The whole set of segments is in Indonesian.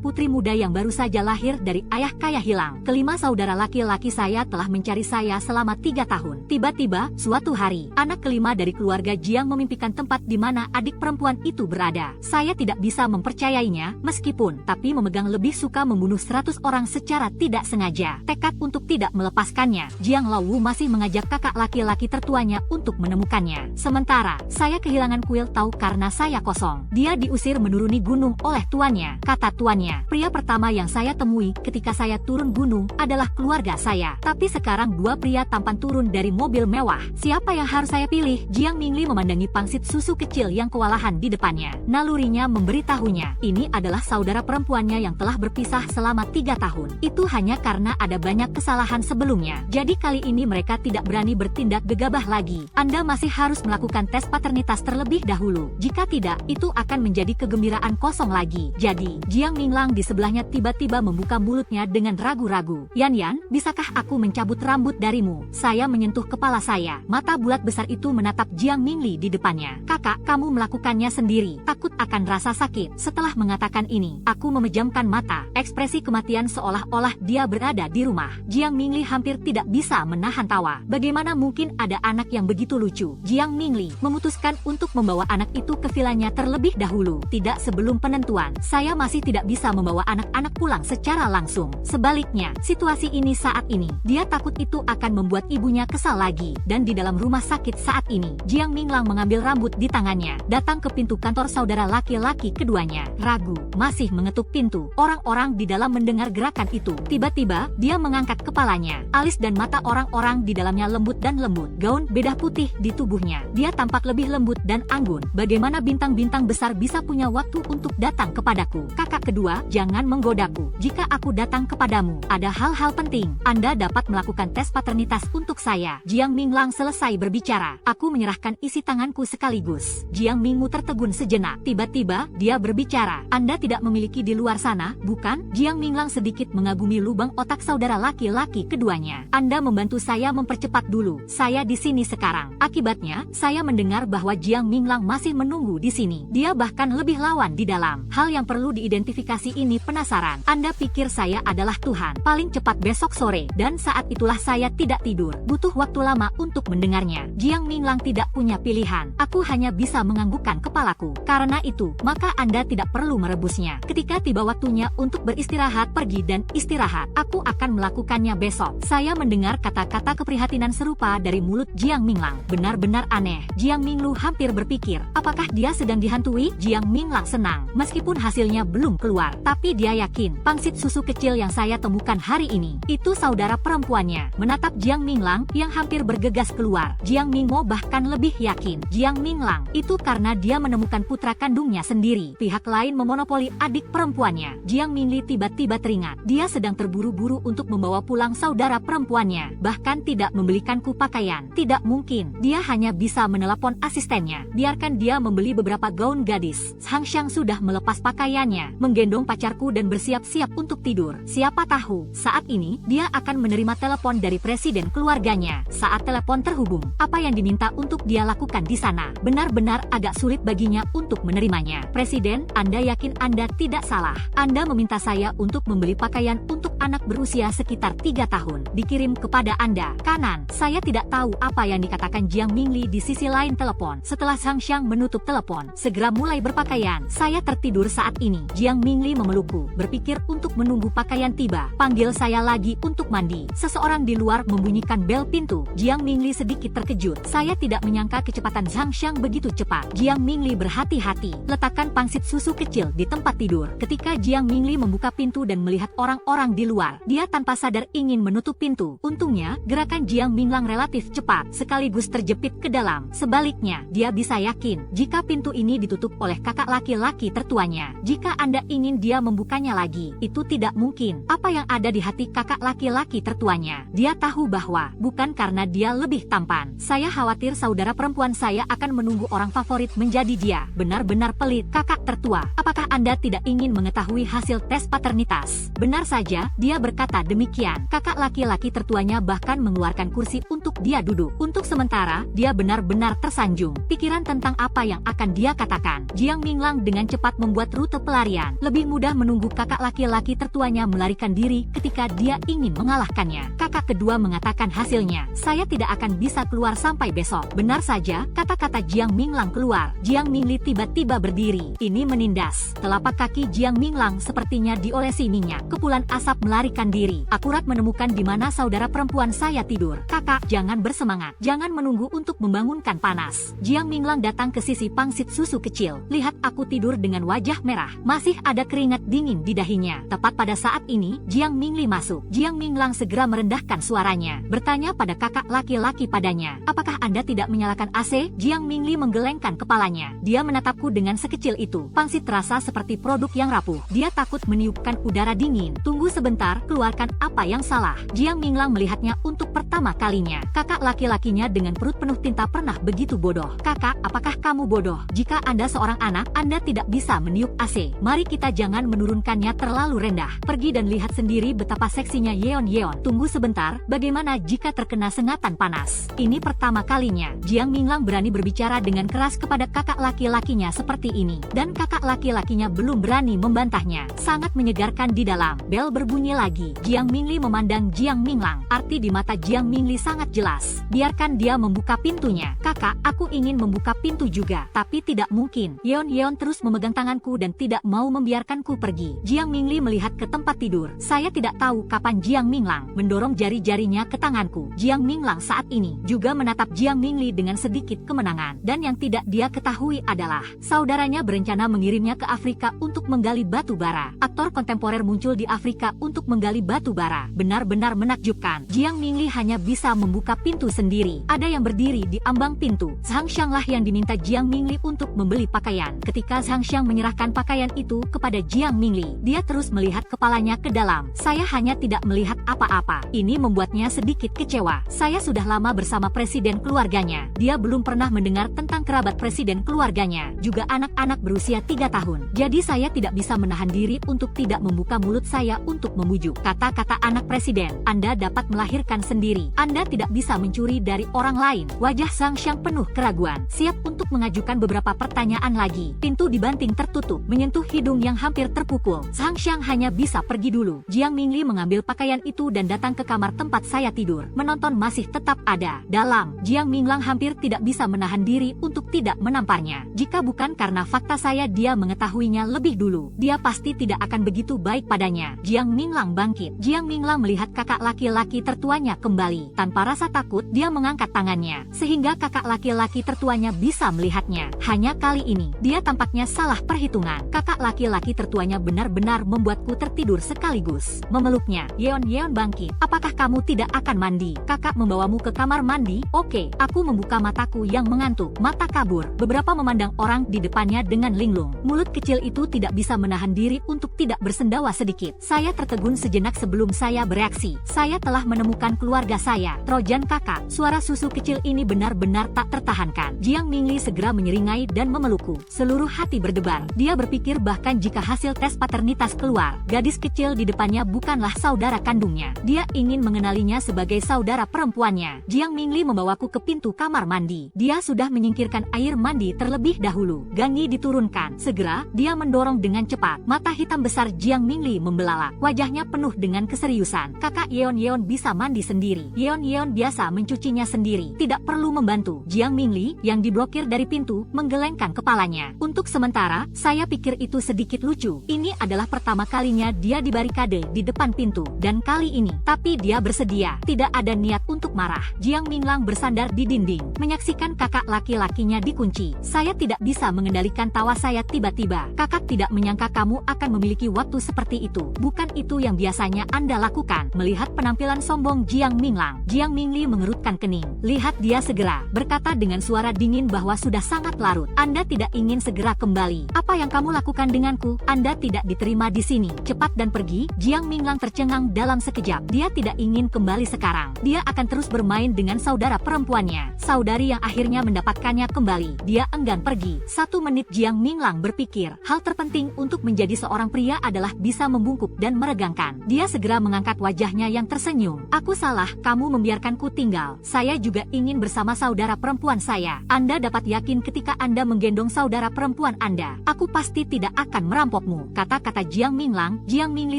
putri muda yang baru saja lahir dari ayah kaya hilang. Kelima saudara laki-laki saya telah mencari saya selama 3 tahun. Tiba-tiba, suatu hari, anak kelima dari keluarga Jiang memimpikan tempat di mana adik perempuan itu berada. Saya tidak bisa mempercayainya, meskipun tapi memegang lebih suka membunuh 100 orang secara tidak sengaja. Tekad untuk tidak melepaskannya, Jiang Laowu masih mengajak kakak laki-laki tertuanya untuk menemukannya. Sementara, saya kehilangan kuil tahu karena saya kosong. Dia diusir menuruni gunung oleh tuannya. Kata tuannya, pria pertama yang saya temui ketika saya turun gunung adalah keluarga saya. Tapi sekarang 2 pria tampan turun dari mobil mewah. Siapa yang harus saya pilih? Jiang Mingli memandangi pangsit susu kecil yang kewalahan di depannya. Nalurinya memberitahunya, ini adalah saudara perempuannya yang telah berpisah selama 3 tahun. Itu hanya karena ada banyak kesalahan sebelumnya. Jadi kali ini mereka tidak berani bertindak gegabah lagi. Anda masih harus melakukan tes paternitas terlebih dahulu. Jika tidak, itu akan menjadi kegembiraan kosong lagi. Jadi, Jiang Minglang di sebelahnya tiba-tiba membuka mulutnya dengan ragu-ragu. Yan, bisakah aku mencabut rambut darimu? Saya menyentuh kepala saya. Mata bulat besar itu menatap Jiang Mingli di depannya. Kakak, kamu melakukannya sendiri. Takut akan rasa sakit. Setelah mengatakan ini, aku memejamkan mata. Ekspresi kematian seolah-olah dia berada di rumah. Jiang Mingli hampir tidak bisa menahan tawa. Bagaimana mungkin ada anak yang begitu lucu? Jiang Mingli memutuskan untuk membawa anak itu ke vilanya terlebih dahulu. Tidak sebelum penentuan. Saya masih tidak bisa membawa anak-anak pulang secara langsung. Sebaliknya, situasi ini saat ini, dia takut itu akan membuat ibunya kesal lagi. Dan di dalam rumah sakit saat ini, Jiang Minglang mengambil rambut di tangannya, datang ke pintu kantor saudara laki-laki keduanya. Ragu, masih mengetuk pintu. Orang-orang di dalam mendengar gerakan itu. Tiba-tiba, dia mengangkat kepalanya. Alis dan mata orang-orang di dalamnya lembut dan lembut. Gaun bedah putih di tubuhnya. Dia tampak lebih lembut dan anggun. Bagaimana bintang-bintang besar bisa punya waktu untuk datang kepadaku? Kakak kedua, jangan menggodaku. Jika aku datang kepadamu, ada hal-hal penting. Anda dapat melakukan tes paternitas untuk saya. Jiang Minglang selesai berbicara. Aku menyerahkan isi tanganku sekaligus. Jiang Mingmu tertegun sejenak. Tiba-tiba, dia berbicara. Anda tidak memiliki di luar sana, bukan? Jiang Minglang sedikit mengagumi lubang otak saudara laki-laki keduanya. Anda membantu saya mempercepat dulu. Saya di sini sekarang. Akibatnya, saya mendengar bahwa Jiang Minglang masih menunggu di sini. Dia bahkan lebih lawan di dalam. Hal yang perlu diidentifikasi ini penasaran. Anda pikir saya adalah Tuhan? Paling cepat besok sore. Dan saat itulah saya tidak tidur. Butuh waktu lama untuk mendengarnya. Jiang Minglang tidak punya pilihan. Aku hanya bisa menganggukkan kepalaku. Karena itu, maka Anda tidak perlu merebusnya. Ketika tiba waktunya untuk beristirahat, pergi dan istirahat. Aku akan melakukannya besok. Saya mendengar kata-kata keprihatinan serupa dari mulut Jiang Minglang. Benar-benar aneh. Jiang Minglu hampir berpikir, apakah dia sedang dihantui? Jiang Minglang senang. Meskipun hasilnya belum keluar, tapi dia yakin pangsit susu kecil yang saya temukan hari ini, itu saudara perempuannya. Menatap Jiang Minglang yang hampir bergegas keluar, Jiang Mingmo bahkan lebih yakin Jiang Minglang itu karena dia menemukan putra kandungnya sendiri. Pihak lain memonopoli adik perempuannya. Jiang Mingli tiba-tiba teringat, dia sedang terburu-buru untuk membawa pulang saudara perempuannya, bahkan tidak membelikanku pakaian. Tidak mungkin, dia hanya bisa menelepon asistennya. Biarkan dia membeli beberapa gaun gadis. Hang Xiang sudah melepas pakaiannya, menggendong pacarku dan bersiap-siap untuk tidur. Siapa tahu, saat ini, dia akan menerima telepon dari presiden keluarganya. Saat telepon terhubung, apa yang diminta untuk dia lakukan di sana? Benar-benar agak sulit baginya untuk menerimanya. Presiden, Anda yakin Anda tidak salah? Anda meminta saya untuk membeli pakaian untuk anak berusia sekitar 3 tahun. Dikirim kepada Anda. Kanan, saya tidak tahu apa yang dikatakan Jiang Mingli di sisi lain telepon. Setelah Hang Xiang menutup telepon, segera mulai berpakaian. Saya tertidur saat ini. Jiang Mingli memelukku, berpikir untuk menunggu pakaian tiba. Panggil saya lagi untuk mandi. Seseorang di luar membunyikan bel pintu. Jiang Mingli sedikit terkejut. Saya tidak menyangka kecepatan Hang Xiang begitu cepat. Jiang Mingli berhati-hati. Letakkan pangsit susu kecil di tempat tidur. Ketika Jiang Mingli membuka pintu dan melihat orang-orang di luar, dia tanpa sadar ingin menutup pintu. Untungnya, gerakan Jiang Minglang relatif cepat, sekaligus terjepit ke dalam. Sebaliknya, dia bisa yakin jika pintu ini ditutup oleh kakak laki-laki tertuanya. Jika Anda ingin dia membukanya lagi, itu tidak mungkin. Apa yang ada di hati kakak laki-laki tertuanya? Dia tahu bahwa bukan karena dia lebih tampan. Saya khawatir saudara perempuan saya akan menunggu orang favorit menjadi dia. Benar-benar pelit. Kakak tertua, apakah Anda tidak ingin mengetahui hasil tes paternitas? Benar saja, Dia berkata demikian. Kakak laki-laki tertuanya bahkan mengeluarkan kursi untuk dia duduk. Untuk sementara, dia benar-benar tersanjung. Pikiran tentang apa yang akan dia katakan. Jiang Minglang dengan cepat membuat rute pelarian. Lebih mudah menunggu kakak laki-laki tertuanya melarikan diri ketika dia ingin mengalahkannya. Kakak kedua mengatakan hasilnya, saya tidak akan bisa keluar sampai besok. Benar saja, kata-kata Jiang Minglang keluar. Jiang Mingli tiba-tiba berdiri. Ini menindas. Telapak kaki Jiang Minglang sepertinya diolesi minyak. Kepulan asap melarikan diri. Akurat menemukan di mana saudara perempuan saya tidur. Kakak, jangan bersemangat. Jangan menunggu untuk membangunkan panas. Jiang Minglang datang ke sisi pangsit susu kecil. Lihat aku tidur dengan wajah merah. Masih ada keringat dingin di dahinya. Tepat pada saat ini, Jiang Mingli masuk. Jiang Minglang segera merendahkan suaranya. Bertanya pada kakak laki-laki padanya. Apakah Anda tidak menyalakan AC? Jiang Mingli menggelengkan kepalanya. Dia menatapku dengan sekecil itu. Pangsit terasa seperti produk yang rapuh. Dia takut meniupkan udara dingin. Tunggu sebentar, keluarkan apa yang salah. Jiang Minglang melihatnya untuk pertama kalinya. Kakak laki-lakinya dengan perut penuh tinta pernah begitu bodoh. Kakak, apakah kamu bodoh? Jika Anda seorang anak, Anda tidak bisa meniup AC. Mari kita jangan menurunkannya terlalu rendah. Pergi dan lihat sendiri betapa seksinya Yeon Yeon. Tunggu sebentar, bagaimana jika terkena sengatan panas? Ini pertama kalinya Jiang Minglang berani berbicara dengan keras kepada kakak laki-lakinya seperti ini. Dan kakak laki-lakinya belum berani membantahnya. Sangat menyegarkan di dalam. Bel berbunyi lagi. Jiang Mingli memandang Jiang Minglang. Arti di mata Jiang Mingli sangat jelas. Biarkan dia membuka pintunya. Kakak, aku ingin membuka pintu juga. Tapi tidak mungkin. Yeon Yeon terus memegang tanganku dan tidak mau membiarkanku pergi. Jiang Mingli melihat ke tempat tidur. Saya tidak tahu kapan Jiang Minglang mendorong jari-jarinya ke tanganku. Jiang Minglang saat ini juga menatap Jiang Mingli dengan sedikit kemenangan. Dan yang tidak dia ketahui adalah saudaranya berencana mengirimnya ke Afrika untuk menggali batu bara. Aktor kontemporer muncul di Afrika untuk menggali batu bara. Benar-benar menakjubkan. Jiang Mingli hanya bisa membuka pintu sendiri. Ada yang berdiri di ambang pintu. Zhang Xianglah yang diminta Jiang Mingli untuk membeli pakaian. Ketika Zhang Xiang menyerahkan pakaian itu kepada Jiang Mingli, dia terus melihat kepalanya ke dalam. Saya hanya tidak melihat apa-apa. Ini membuatnya sedikit kecewa. Saya sudah lama bersama presiden keluarganya. Dia belum pernah mendengar tentang kerabat presiden keluarganya. Juga anak-anak berusia 3 tahun. Jadi saya tidak bisa menahan diri untuk tidak membuka mulut saya untuk memujuk. Kata-kata anak presiden, Anda dapat melahirkan sendiri. Anda tidak bisa mencuri dari orang lain. Wajah Zhang Xiang penuh keraguan. Siap untuk mengajukan beberapa pertanyaan lagi. Pintu dibanting tertutup, menyentuh hidung yang hampir terpukul. Zhang Xiang hanya bisa pergi dulu. Jiang Mingli mengambil pakaian itu dan datang ke kamar tempat saya tidur. Menonton masih tetap ada. Dalam, Jiang Minglang hampir tidak bisa menahan diri untuk tidak menamparnya. Jika bukan karena fakta saya dia mengetahuinya lebih dulu, dia pasti tidak akan begitu baik padanya. Jiang Minglang bangkit. Jiang Minglang melihat kakak laki-laki tertuanya kembali. Tanpa rasa takut, dia mengangkat tangannya, sehingga kakak laki-laki tertuanya bisa melihatnya. Hanya kali ini, dia tampaknya salah perhitungan. Kakak laki-laki tertuanya benar-benar membuatku tertidur sekaligus. Memeluknya, Yeon Yeon bangkit. Apakah kamu tidak akan mandi? Kakak membawamu ke kamar mandi? Oke, aku membuka mataku yang mengantuk. Mata kabur. Beberapa memandang orang di depannya dengan linglung. Mulut kecil itu tidak bisa menahan diri untuk tidak bersendawa sedikit. Saya tertegun sejenak sebelum saya bereaksi. Saya telah menemukan keluarga saya. Trojan kakak. Suara susu kecil ini benar-benar tak tertahankan. Jiang Mingli segera menyeringai dan memelukku. Seluruh hati berdebar. Dia berpikir bahkan jika hasil tes paternitas keluar, gadis kecil di depannya bukanlah saudara kandungnya. Dia ingin mengenalinya sebagai saudara perempuannya. Jiang Mingli membawaku ke pintu kamar mandi. Dia sudah menyingkirkan air mandi terlebih dahulu. Gangi diturunkan. Segera, dia mendorong dengan cepat. Mata hitam besar Jiang Mingli membelalak. Wajahnya penuh dengan keseriusan. Kakak Yeon Yeon bisa mandi sendiri. Yeon Yeon biasa mencucinya sendiri. Tidak perlu membantu. Jiang Mingli, yang diblokir dari pintu, menggelengkan kepalanya. Untuk sementara, saya pikir itu sedikit lucu. Ini adalah pertama kalinya dia dibarikade di depan pintu. Dan kali ini, tapi dia bersedia. Tidak ada niat untuk marah. Jiang Minglang bersandar di dinding, menyaksikan kakak laki-lakinya dikunci. Saya tidak bisa mengendalikan tawa saya tiba-tiba. Kakak tidak menyangka kamu akan memiliki waktu seperti itu. Bukan itu yang biasanya Anda lakukan. Melihat penampilan sombong Jiang Minglang, Jiang Mingli mengerutkan kening. Lihat dia segera, berkata dengan suara dingin bahwa sudah sangat larut. Anda tidak ingin segera kembali. Apa yang kamu lakukan denganku? Anda tidak diterima di sini. Cepat dan pergi. Jiang Minglang tercengang dalam sekejap. Dia tidak ingin kembali sekarang. Dia akan terus bermain dengan saudara perempuannya. Saudari yang akhirnya mendapatkannya kembali. Dia enggan pergi. 1 menit Jiang Minglang berpikir. Hal terpenting untuk menjadi seorang pria adalah bisa membungkuk dan meregang menegangkan. Dia segera mengangkat wajahnya yang tersenyum. Aku salah, kamu membiarkanku tinggal. Saya juga ingin bersama saudara perempuan saya. Anda dapat yakin ketika Anda menggendong saudara perempuan Anda, aku pasti tidak akan merampokmu. Kata-kata Jiang Minglang, Jiang Mingli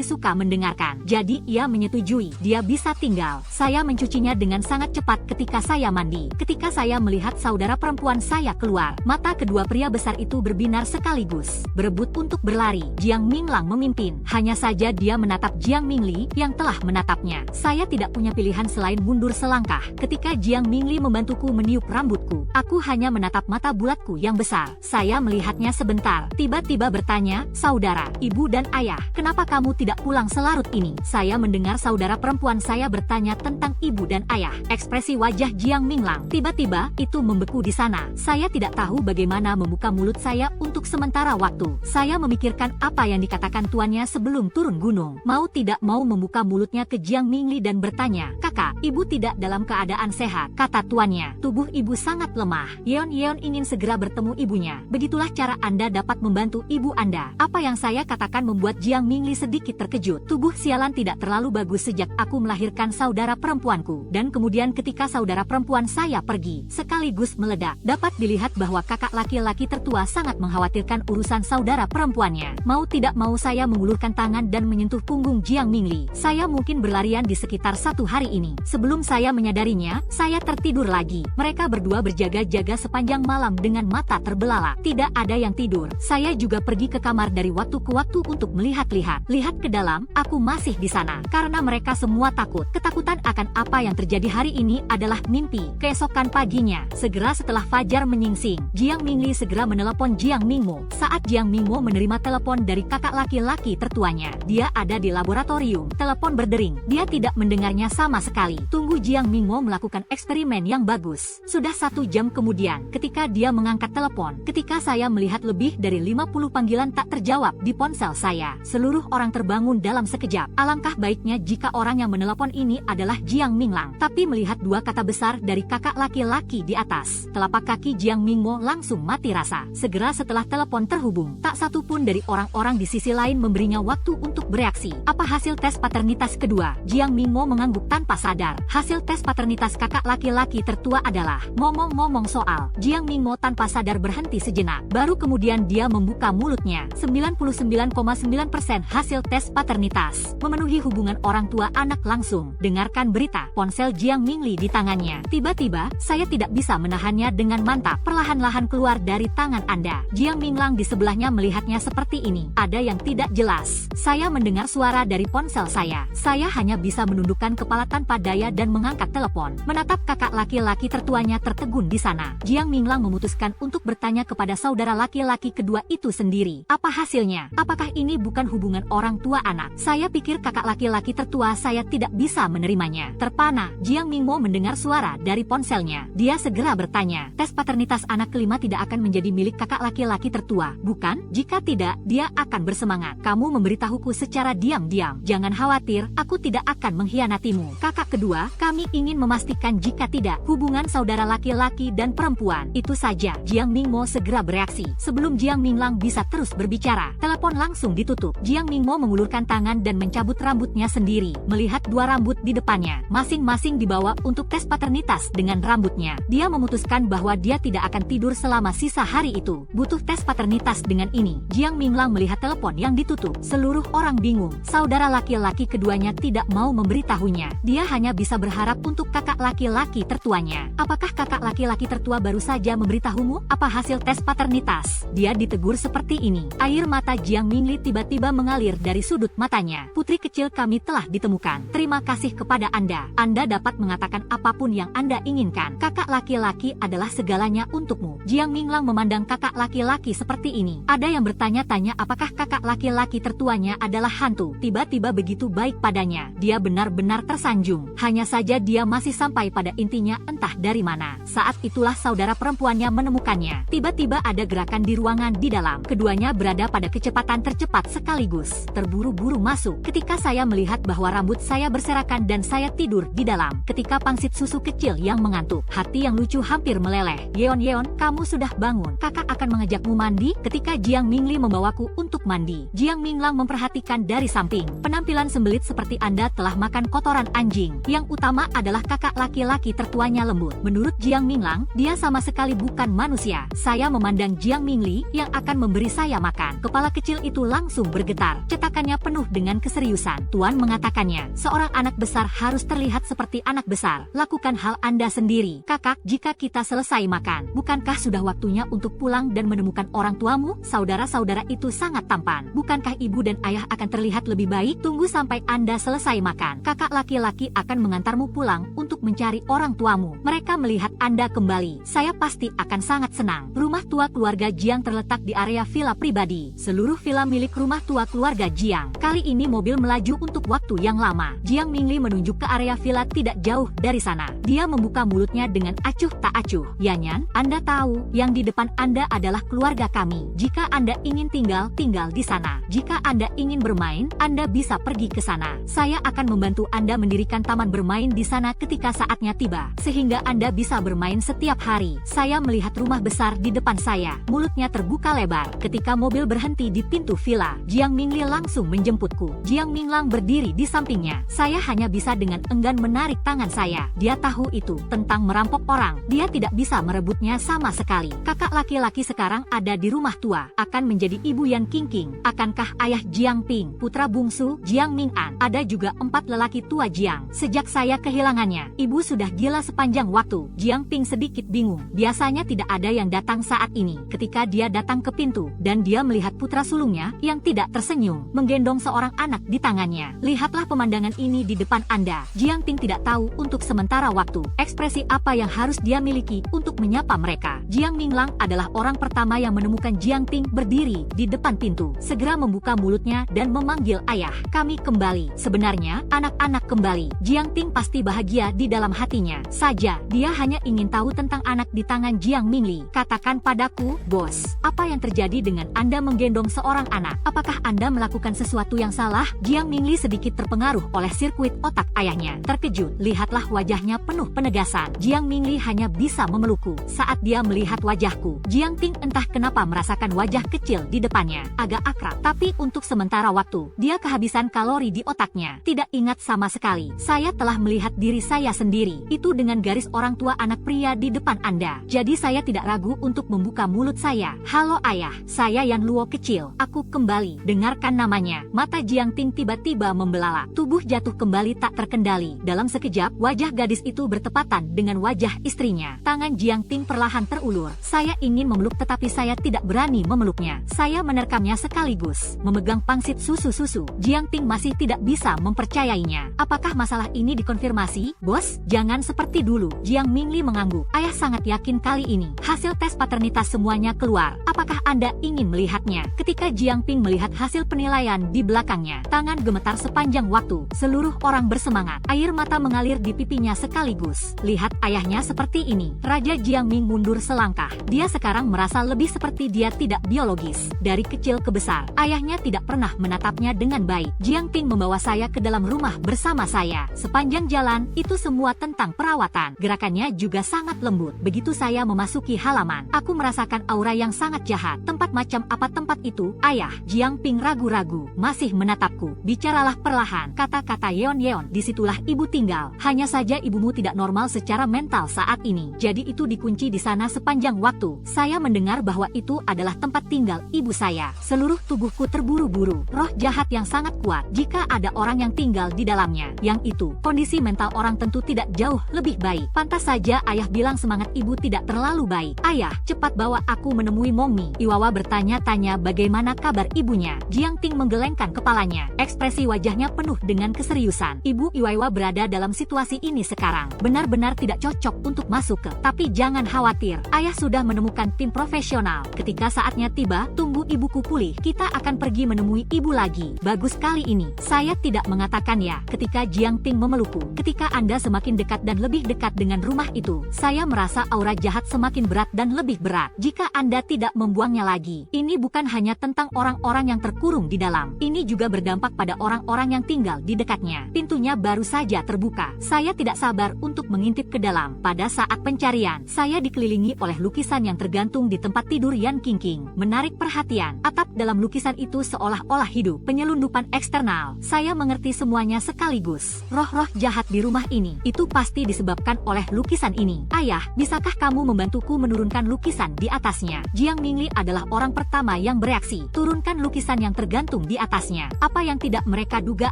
suka mendengarkan. Jadi ia menyetujui, dia bisa tinggal. Saya mencucinya dengan sangat cepat ketika saya mandi. Ketika saya melihat saudara perempuan saya keluar, mata kedua pria besar itu berbinar sekaligus, berebut untuk berlari. Jiang Minglang memimpin. Hanya saja dia menatap Jiang Mingli yang telah menatapnya. Saya tidak punya pilihan selain mundur selangkah. Ketika Jiang Mingli membantuku meniup rambutku, aku hanya menatap mata bulatku yang besar. Saya melihatnya sebentar, tiba-tiba bertanya, saudara, ibu dan ayah, kenapa kamu tidak pulang selarut ini? Saya mendengar saudara perempuan saya bertanya tentang ibu dan ayah. Ekspresi wajah Jiang Minglang tiba-tiba itu membeku di sana. Saya tidak tahu bagaimana membuka mulut saya untuk sementara waktu. Saya memikirkan apa yang dikatakan tuannya sebelum turun gunung. Mau tidak mau membuka mulutnya ke Jiang Mingli dan bertanya, kakak, ibu tidak dalam keadaan sehat, kata tuannya. Tubuh ibu sangat lemah. Yeon ingin segera bertemu ibunya. Begitulah cara Anda dapat membantu ibu Anda. Apa yang saya katakan membuat Jiang Mingli sedikit terkejut. Tubuh sialan tidak terlalu bagus sejak aku melahirkan saudara perempuanku. Dan kemudian ketika saudara perempuan saya pergi, sekaligus meledak. Dapat dilihat bahwa kakak laki-laki tertua sangat mengkhawatirkan urusan saudara perempuannya. Mau tidak mau saya mengulurkan tangan dan menyentuh punggung Jiang Mingli. Saya mungkin berlarian di sekitar 1 hari ini. Sebelum saya menyadarinya, saya tertidur lagi. Mereka berdua berjaga-jaga sepanjang malam dengan mata terbelalak. Tidak ada yang tidur. Saya juga pergi ke kamar dari waktu ke waktu untuk melihat-lihat. Lihat ke dalam, aku masih di sana. Karena mereka semua takut. Ketakutan akan apa yang terjadi hari ini adalah mimpi. Keesokan paginya, segera setelah fajar menyingsing, Jiang Mingli segera menelepon Jiang Mingmo. Saat Jiang Mingmo menerima telepon dari kakak laki-laki tertuanya, dia ada di laboratorium. Telepon berdering. Dia tidak mendengarnya sama sekali. Tunggu Jiang Mingmo melakukan eksperimen yang bagus. Sudah 1 jam kemudian, ketika dia mengangkat telepon, ketika saya melihat lebih dari 50 panggilan tak terjawab di ponsel saya, seluruh orang terbangun dalam sekejap. Alangkah baiknya jika orang yang menelepon ini adalah Jiang Minglang. Tapi melihat 2 kata besar dari kakak laki-laki di atas, telapak kaki Jiang Mingmo langsung mati rasa. Segera setelah telepon terhubung, tak satu pun dari orang-orang di sisi lain memberinya waktu untuk bereaksi. Apa hasil tes paternitas kedua? Jiang Mingmo mengangguk tanpa sadar. Hasil tes paternitas kakak laki-laki tertua adalah ngomong-ngomong soal. Jiang Mingmo tanpa sadar berhenti sejenak. Baru kemudian dia membuka mulutnya. 99,9% hasil tes paternitas memenuhi hubungan orang tua anak langsung. Dengarkan berita. Ponsel Jiang Mingli di tangannya. Tiba-tiba, saya tidak bisa menahannya dengan mantap. Perlahan-lahan keluar dari tangan Anda. Jiang Minglang di sebelahnya melihatnya seperti ini. Ada yang tidak jelas. Saya mendengar suara dari ponsel saya. Saya hanya bisa menundukkan kepala tanpa daya dan mengangkat telepon. Menatap kakak laki-laki tertuanya tertegun di sana. Jiang Minglang memutuskan untuk bertanya kepada saudara laki-laki kedua itu sendiri. Apa hasilnya? Apakah ini bukan hubungan orang tua anak? Saya pikir kakak laki-laki tertua saya tidak bisa menerimanya. Terpana, Jiang Mingmo mendengar suara dari ponselnya. Dia segera bertanya, tes paternitas anak kelima tidak akan menjadi milik kakak laki-laki tertua, bukan? Jika tidak, dia akan bersemangat. Kamu memberitahuku secara diam-diam. Jangan khawatir, aku tidak akan mengkhianatimu. Kakak kedua, kami ingin memastikan jika tidak, hubungan saudara laki-laki dan perempuan. Itu saja. Jiang Mingmo segera bereaksi. Sebelum Jiang Minglang bisa terus berbicara, telepon langsung ditutup. Jiang Mingmo mengulurkan tangan dan mencabut rambutnya sendiri. Melihat 2 rambut di depannya, masing-masing dibawa untuk tes paternitas dengan rambutnya. Dia memutuskan bahwa dia tidak akan tidur selama sisa hari itu. Butuh tes paternitas dengan ini. Jiang Minglang melihat telepon yang ditutup. Seluruh orang bingung. Saudara laki-laki keduanya tidak mau memberitahunya. Dia hanya bisa berharap untuk kakak laki-laki tertuanya. Apakah kakak laki-laki tertua baru saja memberitahumu? Apa hasil tes paternitas? Dia ditegur seperti ini. Air mata Jiang Mingli tiba-tiba mengalir dari sudut matanya. Putri kecil kami telah ditemukan. Terima kasih kepada Anda. Anda dapat mengatakan apapun yang Anda inginkan. Kakak laki-laki adalah segalanya untukmu. Jiang Minglang memandang kakak laki-laki seperti ini. Ada yang bertanya-tanya apakah kakak laki-laki tertuanya adalah hantu. Tiba-tiba begitu baik padanya. Dia benar-benar tersanjung. bingung. Hanya saja dia masih sampai pada intinya entah dari mana. Saat itulah saudara perempuannya menemukannya. Tiba-tiba ada gerakan di ruangan di dalam. Keduanya berada pada kecepatan tercepat sekaligus. Terburu-buru masuk. Ketika saya melihat bahwa rambut saya berserakan dan saya tidur di dalam. Ketika pangsit susu kecil yang mengantuk. Hati yang lucu hampir meleleh. Yeon, kamu sudah bangun. Kakak akan mengajakmu mandi. Ketika Jiang Mingli membawaku untuk mandi. Jiang Minglang memperhatikan dari samping. Penampilan sembelit seperti Anda telah makan kotoran anjing. Yang utama adalah kakak laki-laki tertuanya lembut. Menurut Jiang Minglang, dia sama sekali bukan manusia. Saya memandang Jiang Mingli yang akan memberi saya makan. Kepala kecil itu langsung bergetar. Cetakannya penuh dengan keseriusan. Tuan mengatakannya, seorang anak besar harus terlihat seperti anak besar. Lakukan hal Anda sendiri. Kakak, jika kita selesai makan, bukankah sudah waktunya untuk pulang dan menemukan orang tuamu? Saudara-saudara itu sangat tampan. Bukankah ibu dan ayah akan terlihat lebih baik? Tunggu sampai Anda selesai makan. Kakak laki-laki akan mengantarmu pulang untuk mencari orang tuamu. Mereka melihat Anda kembali. Saya pasti akan sangat senang. Rumah tua keluarga Jiang terletak di area villa pribadi. Seluruh villa milik rumah tua keluarga Jiang. Kali ini mobil melaju untuk waktu yang lama. Jiang Mingli menunjuk ke area villa tidak jauh dari sana. Dia membuka mulutnya dengan acuh tak acuh. Yanyan, Anda tahu, yang di depan Anda adalah keluarga kami. Jika Anda ingin tinggal di sana. Jika Anda ingin bermain, Anda bisa pergi ke sana. Saya akan membantu Anda mendirikan taman bermain di sana ketika saatnya tiba. Sehingga Anda bisa bermain setiap hari. Saya melihat rumah besar di depan saya. Mulutnya terbuka lebar. Ketika mobil berhenti di pintu villa, Jiang Mingli langsung menjemputku. Jiang Minglang berdiri di sampingnya. Saya hanya bisa dengan enggan menarik tangan saya. Dia tahu itu tentang merampok orang. Dia tidak bisa merebutnya sama sekali. Kakak laki-laki sekarang ada di rumah tua. Akan menjadi ibu yang King. Akankah ayah Jiang Ping, putra bungsu Jiang Ming'an? Ada juga 4 lelaki tua Jiang. Sejak saya kehilangannya, ibu sudah gila sepanjang waktu. Jiang Ping sedikit bingung. Biasanya tidak ada yang datang saat ini. Ketika dia datang ke pintu, dan dia melihat putra sulungnya yang tidak tersenyum, menggendong seorang anak di tangannya. Lihatlah pemandangan ini di depan Anda. Jiang Ping tidak tahu untuk sementara waktu, ekspresi apa yang harus dia miliki untuk menyapa mereka. Jiang Minglang adalah orang pertama yang menemukan Jiang Ping berdiri di depan pintu. Segera membuka mulutnya dan memanggil ayah. Kami kembali. Sebenarnya, anak-anak kembali. Jiang Ping pasti bahagia di dalam hatinya saja. Dia hanya ingin tahu tentang anak di tangan Jiang Mingli. Katakan padaku, bos, apa yang terjadi dengan Anda menggendong seorang anak? Apakah Anda melakukan sesuatu yang salah? Jiang Mingli sedikit terpengaruh oleh sirkuit otak ayahnya. Terkejut, lihatlah wajahnya penuh penegasan. Jiang Mingli hanya bisa memelukku. Saat dia melihat wajahku, Jiang Ping entah kenapa merasakan wajah kecil di depannya. Agak akrab, tapi untuk sementara waktu, dia kehabisan kalori di otaknya. Tidak ingat sama sekali. Saya telah melihat diri saya sendiri. Itu dengan garis orang tua anak pria di depan Anda. Jadi saya tidak ragu untuk membuka mulut saya. Halo ayah, saya Yan Luo kecil. Aku kembali. Dengarkan namanya. Mata Jiang Ping tiba-tiba membelalak. Tubuh jatuh kembali tak terkendali. Dalam sekejap, wajah gadis itu bertepatan dengan wajah istrinya. Tangan Jiang Ping perlahan terulur. Saya ingin memeluk tetapi saya tidak berani memeluknya. Saya menerkamnya sekaligus memegang pangsit susu-susu. Jiang Ping masih tidak bisa mempercayainya. Apakah masalah ini dikonfirmasi, bos? Jangan seperti dulu. Jiang Mingli mengangguk. Ayah sangat yakin kali ini. Hasil tes paternitas semuanya keluar. Apakah Anda ingin melihatnya? Ketika Jiang Ping melihat hasil penilaian di belakangnya, tangan gemetar sepanjang waktu. Seluruh orang bersemangat. Air mata mengalir di pipinya sekaligus. Lihat ayahnya seperti ini. Raja Jiang Ming mundur selangkah. Dia sekarang merasa lebih seperti dia tidak biologis. Dari kecil ke besar, ayahnya tidak pernah menatapnya dengan baik. Jiang Ping membawa saya ke dalam rumah bersama saya. Sepanjang jalan, itu semua tentang perawatan. Gerakannya juga sangat lembut. Begitu saya memasuki halaman, aku merasakan aura yang sangat jahat. Tempat macam apa tempat itu, ayah? Jiang Ping ragu-ragu, masih menatapku. Bicaralah perlahan, kata-kata Yeon. Disitulah ibu tinggal. Hanya saja ibumu tidak normal secara mental saat ini. Jadi itu dikunci di sana sepanjang waktu. Saya mendengar bahwa itu adalah tempat tinggal ibu saya. Seluruh tubuhku terburu-buru. Roh jahat yang sangat kuat. Jika ada orang yang tinggal di dalamnya, yang itu, kondisi mental orang tentu tidak jauh lebih baik. Pantas saja ayah bilang semangat ibu tidak terlalu baik. Ayah, cepat bawa aku menemui Mongmi. Iwawa bertanya-tanya bagaimana kabar ibunya. Jiang Ping menggelengkan kepalanya. Ekspresi wajahnya penuh dengan keseriusan. Ibu Iwawa berada dalam situasi ini sekarang. Benar-benar tidak cocok untuk masuk ke. Tapi jangan khawatir. Ayah sudah menemukan tim profesional. Ketika saatnya tiba, tunggu ibuku pulih, kita akan pergi menemui ibu lagi. Bagus kali ini. Saya tidak mengatakan ya, ketika Jiang Ting memelukku. Ketika Anda semakin dekat dan lebih dekat dengan rumah itu, saya merasa aura jahat semakin berat dan lebih berat. Jika Anda tidak membuangnya lagi, ini bukan hanya tentang orang-orang yang terkurung di dalam. Ini juga berdampak pada orang-orang yang tinggal di dekatnya. Pintunya baru saja terbuka. Saya tidak sabar untuk mengintip ke dalam. Pada saat pencarian, saya dikelilingi oleh lukisan yang tergantung di tempat tidur Yan Qingqing. Menarik perhatian, atap dalam lukisan itu seolah-olah hidup. Penyelundupan eksternal. Saya mengerti semuanya sekaligus. Roh-roh jahat di rumah ini, itu pasti disebabkan oleh lukisan ini. Ayah, bisakah kamu membantuku menurunkan lukisan di atasnya? Jiang Mingli adalah orang pertama yang bereaksi. Turunkan lukisan yang tergantung di atasnya. Apa yang tidak mereka duga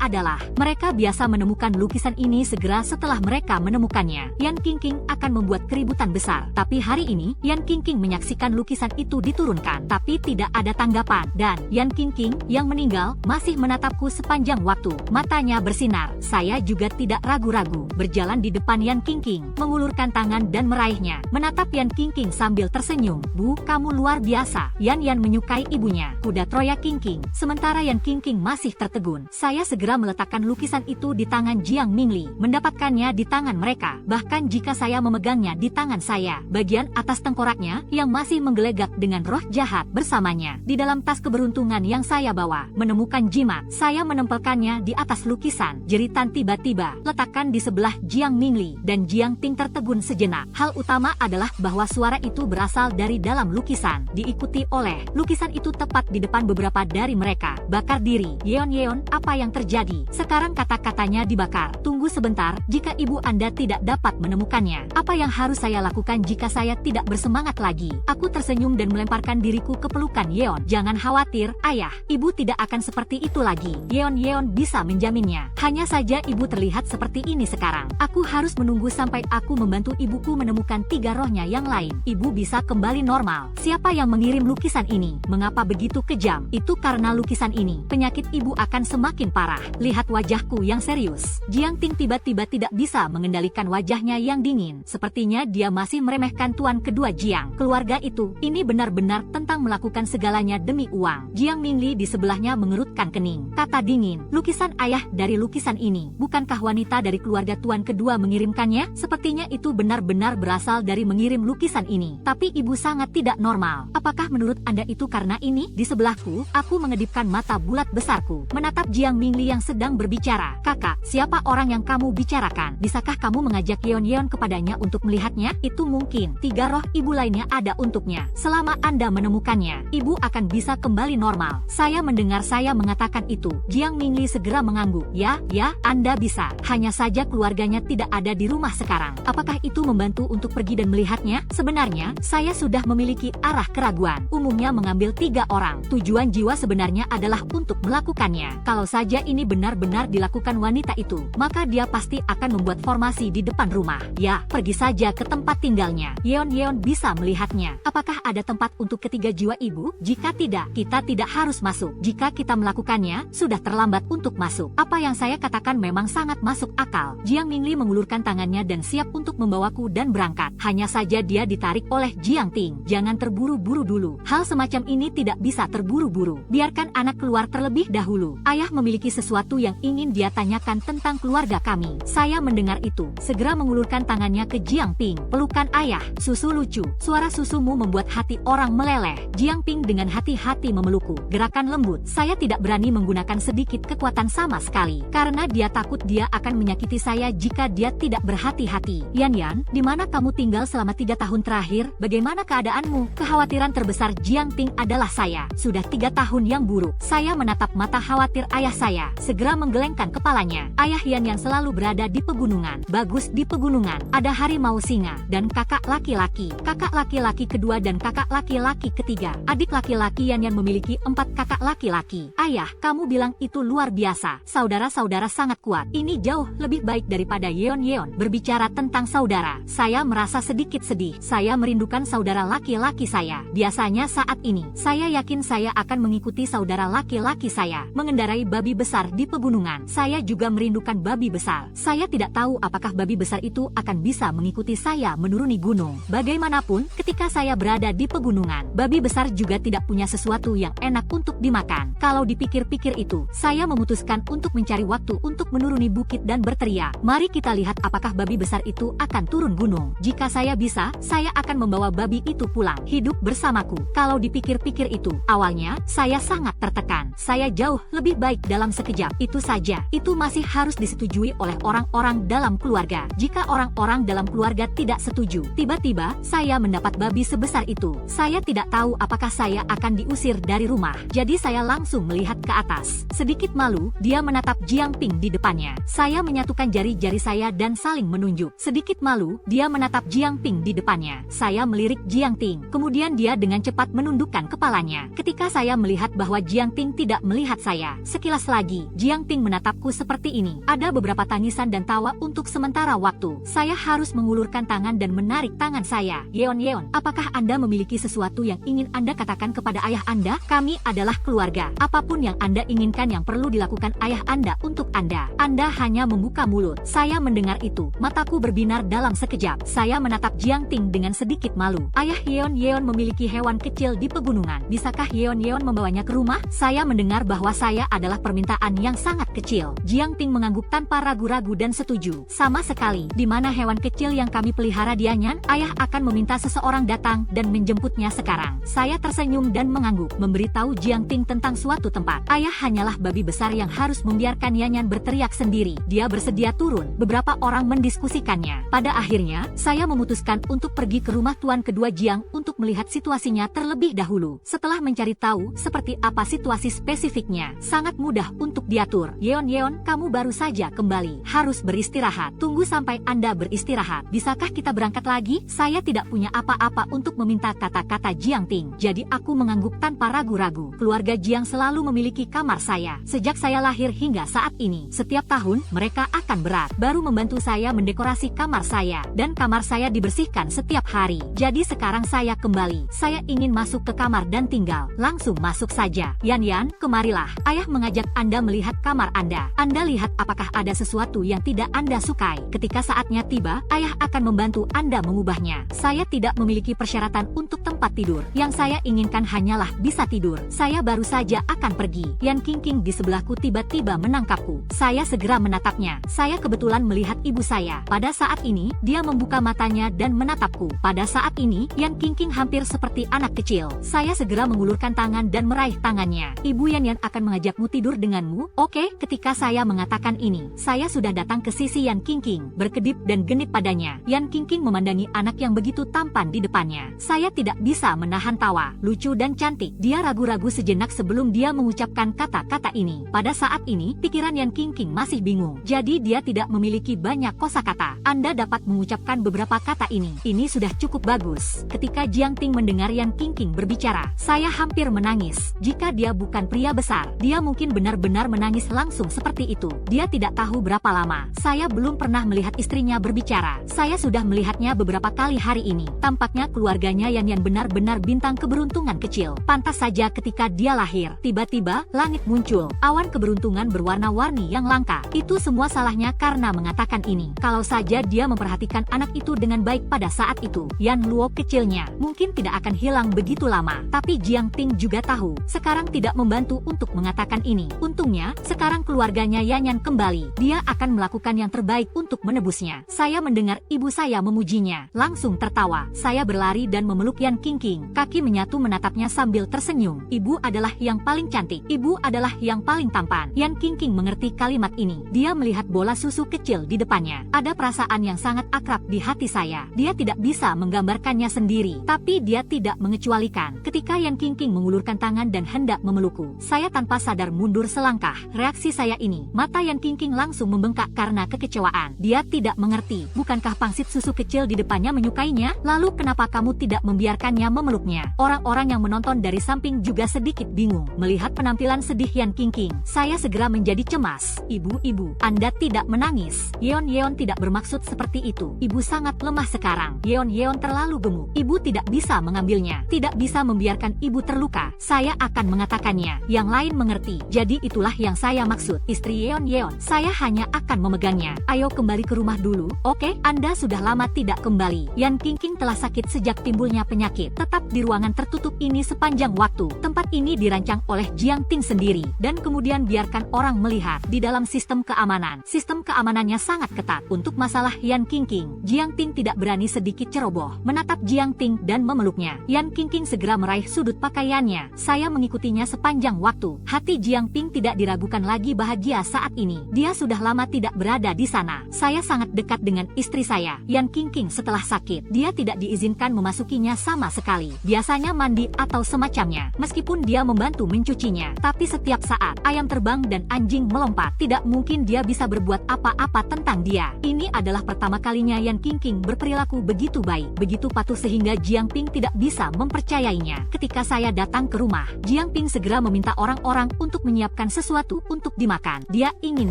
adalah, mereka biasa menemukan lukisan ini segera setelah mereka menemukannya. Yan Qingqing akan membuat keributan besar. Tapi hari ini, Yan Qingqing menyaksikan lukisan itu diturunkan. Tapi tidak ada tanggapan. Dan Yan Qingqing yang meninggal masih menatapku sepanjang waktu. Matanya bersinar. Saya juga tidak ragu-ragu. Berjalan di depan Yan Qingqing, mengulurkan tangan dan meraihnya. Menatap Yan Qingqing sambil tersenyum. Bu, kamu luar biasa. Yan menyukai ibunya, kuda Troya Qingqing. Sementara Yan Qingqing masih tertegun. Saya segera meletakkan lukisan itu di tangan Jiang Mingli. Mendapatkannya di tangan mereka. Bahkan jika saya memegangnya di tangan saya, bagian atas tengkoraknya yang masih menggelegak dengan roh jahat bersamanya. Di dalam tas keberuntungan yang saya bawa, menemukan jimat. Saya menempelkannya di atas lukisan. Jeritan tiba-tiba letakkan di sebelah Jiang Mingli, dan Jiang Ting tertegun sejenak. Hal utama adalah bahwa suara itu berasal dari dalam lukisan, diikuti oleh lukisan itu tepat di depan beberapa dari mereka. Bakar diri. Yeon, apa yang terjadi? Sekarang kata-katanya dibakar. Tunggu sebentar, jika ibu Anda tidak dapat menemukannya, apa yang harus saya lakukan jika saya tidak bersemangat lagi? Aku tersenyum dan melemparkan diriku ke pelukan Yeon. Jangan khawatir, ayah, ibu tidak akan seperti itu lagi. Yeon bisa menjaminnya. Hanya saja ibu terlihat seperti ini sekarang. Aku harus menunggu sampai aku membantu ibuku menemukan 3 rohnya yang lain. Ibu bisa kembali normal. Siapa yang mengirim lukisan ini? Mengapa begitu kejam? Itu karena lukisan ini. Penyakit ibu akan semakin parah. Lihat wajahku yang serius. Jiang Ting tiba-tiba tidak bisa mengendalikan wajahnya yang dingin. Sepertinya dia masih meremehkan tuan kedua Jiang. Keluarga itu, ini benar-benar tentang melakukan segalanya demi uang. Jiang Mingli di sebelahnya mengerutkan kening. Kata dingin, lukisan ayah dari lukisan ini. Bukankah wanita dari keluarga tuan kedua mengirimkannya? Sepertinya itu benar-benar berasal dari mengirim lukisan ini. Tapi ibu sangat tidak normal. Apakah menurut Anda itu karena ini? Di sebelahku, aku mengedipkan mata bulat besarku, menatap Jiang Mingli yang sedang berbicara. Kakak, siapa orang yang kamu bicarakan? Bisakah kamu mengajak Yeon kepadanya untuk melihatnya? Itu mungkin. 3 roh ibu lainnya ada untuknya. Selama Anda menemukannya, ibu akan bisa kembali normal. Saya mendengar saya mengatakan itu. Jiang Mingli segera mengangguk. Ya, Anda bisa. Hanya saja keluarganya tidak ada di rumah sekarang. Apakah itu membantu untuk pergi dan melihatnya? Sebenarnya, saya sudah memiliki arah keraguan. Umumnya mengambil 3 orang. Tujuan jiwa sebenarnya adalah untuk melakukannya. Kalau saja ini benar-benar dilakukan wanita itu, maka dia pasti akan membuat formasi di depan rumah. Ya, pergi saja ke tempat tinggalnya. Yeon bisa melihatnya. Apakah ada tempat untuk ketiga jiwa ibu? Jika tidak, kita tidak harus masuk. Jika kita melakukannya, sudah terlambat untuk masuk. Apa yang saya katakan memang sangat masuk akal. Jiang Mingli mengulurkan tangannya dan siap untuk membawaku dan berangkat. Hanya saja dia ditarik oleh Jiang Ting. Jangan terburu-buru dulu. Hal semacam ini tidak bisa terburu-buru. Biarkan anak keluar terlebih dahulu. Ayah memiliki sesuatu yang ingin dia tanyakan tentang keluarga kami. Saya mendengar itu, segera mengulurkan tangannya ke Jiang Ping. Pelukan ayah, susu lucu. Suara susumu membuat hati orang meleleh. Jiang Ping dengan hati-hati memelukku. Gerakan lembut. Saya tidak berani menggunakan sedikit kekuatan sama sekali, karena dia takut dia akan menyakiti saya jika dia tidak berhati-hati. Yan, di mana kamu tinggal selama 3 tahun terakhir? Bagaimana keadaanmu? Kekhawatiran terbesar Jiang Ping adalah saya. Sudah 3 tahun yang buruk. Saya menatap mata khawatir ayah saya, segera menggelengkan kepalanya. Ayah Yan yang selalu berada di pegunungan. Bagus, di pegunungan ada harimau singa dan kakak laki-laki kedua dan kakak laki-laki ketiga. Adik laki-laki Yan memiliki 4 kakak laki-laki. Ayah, kamu bilang itu luar biasa. Saudara-saudara saudara sangat kuat. Ini jauh lebih baik daripada Yeon. Berbicara tentang saudara, saya merasa sedikit sedih. Saya merindukan saudara laki-laki saya. Biasanya saat ini, saya yakin saya akan mengikuti saudara laki-laki saya mengendarai babi besar di pegunungan. Saya juga merindukan babi besar. Saya tidak tahu apakah babi besar itu akan bisa mengikuti saya menuruni gunung. Bagaimanapun, ketika saya berada di pegunungan, babi besar juga tidak punya sesuatu yang enak untuk dimakan. Kalau dipikir-pikir itu, saya memutuskan untuk mencari waktu untuk menuruni bukit dan berteriak, "Mari kita lihat apakah babi besar itu akan turun gunung. Jika saya bisa, saya akan membawa babi itu pulang hidup bersamaku." Kalau dipikir-pikir itu, awalnya saya sangat tertekan. Saya jauh lebih baik dalam sekejap. Itu saja. Itu masih harus disetujui oleh orang-orang dalam keluarga. Jika orang-orang dalam keluarga tidak setuju, tiba-tiba saya mendapat babi sebesar itu. Saya tidak tahu apakah saya akan diusir dari rumah. Jadi saya langsung melihat ke atas. Sedikit malu, dia menatap Jiang Ping di depannya. Saya menyatukan jari-jari saya dan saling menunjuk. Sedikit malu, dia menatap Jiang Ping di depannya. Saya melirik Jiang Ping. Kemudian dia dengan cepat menundukkan kepalanya. Ketika saya melihat bahwa Jiang Ping tidak melihat saya, sekilas lagi, Jiang Ping menatapku seperti ini. Ada beberapa tangisan dan tawa untuk sementara waktu. Saya harus mengulurkan tangan dan menarik tangan saya. Yeon, apakah Anda memiliki sesuatu yang ingin Anda katakan kepada ayah Anda? Kami adalah keluarga. Apapun yang Anda inginkan yang perlu dilakukan ayah Anda untuk Anda. Anda hanya membuka mulut. Saya mendengar itu. Mataku berbinar dalam sekejap. Saya menatap Jiang Ping dengan sedikit malu. Ayah Yeon memiliki hewan kecil di pegunungan. Bisakah Yeon membawanya ke rumah? Saya mendengar bahwa saya adalah permintaan yang sangat kecil. Jiang Ping mengangguk tanpa ragu-ragu dan setuju. Sama sekali. Di mana hewan kecil yang kami pelihara di Anyan? Ayah akan meminta seseorang datang dan menjemputnya sekarang. Saya tersenyum dan mengangguk, memberitahu Jiang Ping tentang suatu tempat. Ayah hanyalah babi besar yang harus membiarkan Yanyan berteriak sendiri. Dia bersedia turun. Beberapa orang mendiskusikannya. Pada akhirnya, saya memutuskan untuk pergi ke rumah tuan kedua Jiang untuk melihat situasinya terlebih dahulu. Setelah mencari tahu seperti apa situasi spesifiknya, sangat mudah untuk diatur. Yeon, kamu baru saja kembali. Harus beristirahat. Tunggu sampai Anda beristirahat. Bisakah kita berangkat lagi? Saya tidak punya apa-apa untuk meminta, kata-kata Jiang Ping. Jadi aku mengangguk tanpa ragu-ragu. Keluarga Jiang selalu memiliki kamar saya. Sejak saya lahir hingga saat ini, setiap tahun mereka akan berat baru membantu saya mendekorasi kamar saya, dan kamar saya dibersihkan setiap hari. Jadi sekarang saya kembali. Saya ingin masuk ke kamar dan tinggal. Langsung masuk saja. Yan, kemarilah. Ayah mengajak Anda melihat kamar Anda. Anda lihat apakah ada sesuatu yang tidak Anda sukai. Ketika saatnya tiba, ayah akan membantu Anda mengubahnya. Saya tidak memiliki persyaratan untuk tempat tidur. Yang saya inginkan hanyalah bisa tidur. Saya baru saja akan pergi. Yan King di sebelahku tiba-tiba menangkapku. Saya segera menatapnya. Saya kebetulan melihat ibu saya. Pada saat ini, dia membuka matanya dan menatapku. Pada saat ini, Yan King hampir seperti anak kecil. Saya segera mengulurkan tangan dan meraih tangannya. Ibu Yan akan mengajakmu tidur denganmu? Oke, ketika saya mengatakan ini, saya sudah datang ke sisi Yan King, berkedip dan genit padanya. Yan King memandangi anak yang begitu tampan di depannya. Saya tidak bisa menahan tawa. Lucu dan cantik. Dia ragu-ragu sejenak sebelum dia mengucapkan kata-kata ini. Pada saat ini, pikiran Yan King masih bingung. Jadi dia tidak memiliki banyak kosakata. Anda dapat mengucapkan beberapa kata ini. Ini sudah cukup bagus. Ketika Jiang Ping mendengar Yan King berbicara, saya hampir menangis. Jika dia bukan pria besar, dia mungkin benar-benar menangis langsung seperti itu. Dia tidak tahu berapa lama. Saya belum pernah melihat istrinya berbicara. Saya sudah melihatnya beberapa kali hari ini. Tampaknya keluarganya Yan benar-benar bintang keberuntungan kecil. Pantas saja ketika dia lahir, tiba-tiba langit muncul. Awan keberuntungan berwarna-warni yang langka. Itu semua salahnya karena mengatakan ini. Kalau saja dia memperhatikan anak itu dengan baik pada saat itu, Yan Luo kecilnya mungkin tidak akan hilang begitu lama. Tapi Jiang Ping juga tahu, sekarang tidak membantu untuk mengatakan ini. Untungnya, sekarang keluarganya Yanyan kembali. Dia akan melakukan yang terbaik untuk menebusnya. Saya mendengar ibu saya memujinya. Langsung tertawa. Saya berlari dan memeluk Yan King. Kaki menyatu menatapnya sambil tersenyum. Ibu adalah yang paling cantik. Ibu adalah yang paling tampan. Yan King mengerti kalimat ini. Dia melihat bola susu kecil di depannya. Ada perasaan yang sangat akrab di hati saya. Dia tidak bisa menggambarkannya sendiri, tapi dia tidak mengecualikan. Ketika Yan King mengulurkan tangan dan hendak memelukku, saya tanpa sadar mundur selangkah. Reaksi saya ini, mata Yan King langsung membengkak karena kekecewaan. Dia tidak mengerti. Bukankah pangsit susu kecil di depannya menyukainya? Lalu kenapa kamu tidak membiarkannya memeluknya? Orang-orang yang menonton dari samping juga sedikit bingung melihat penampilan sedih Yan King. Saya segera menjadi cemas. Ibu, Anda tidak menangis. Yeon tidak bermaksud seperti itu. Ibu sangat lemah sekarang. Yeon terlalu gemuk. Ibu tidak bisa mengambilnya. Tidak bisa membiarkan ibu terluka. Saya akan mengatakannya. Yang lain mengerti. Jadi itulah yang saya maksud. Istri Yeon, saya hanya akan memegangnya. Ayo kembali ke rumah dulu. Oke, Anda sudah lama tidak kembali. Yan Qingqing telah sakit sejak timbulnya penyakit. Tetap di ruangan tertutup ini sepanjang waktu. Tempat ini dirancang oleh Jiang Ting sendiri. Dan kemudian biarkan orang melihat. Di dalam sistem keamanan. Sistem keamanannya sangat ketat. Untuk masalah Yan Qingqing, Jiang Ting tidak berani sedikit ceroboh. Menatap Jiang Ting dan memeluknya. Yan Qingqing segera meraih sudut pakaiannya. Saya mengikutinya sepanjang waktu. Hati Jiang Ting tidak diragukan lagi bahagia saat ini. Dia sudah lama tidak berada di sana. Saya sangat dekat dengan istri saya. Yan Qingqing setelah sakit, dia tidak diizinkan memasukinya sama sekali. Biasanya mandi atau semacamnya. Meskipun dia membantu mencucinya. Tapi setiap saat, ayam terbang dan anjing melompat. Tidak mungkin dia bisa berbuat apa-apa tentang dia. Ini adalah pertama kalinya Yan Qingqing berperilaku begitu baik. Begitu patuh sehingga Jiang Ping tidak bisa mempercayainya. Ketika saya datang ke rumah, Jiang Ping segera meminta orang-orang untuk menyiapkan sesuatu untuk dimakan. Dia ingin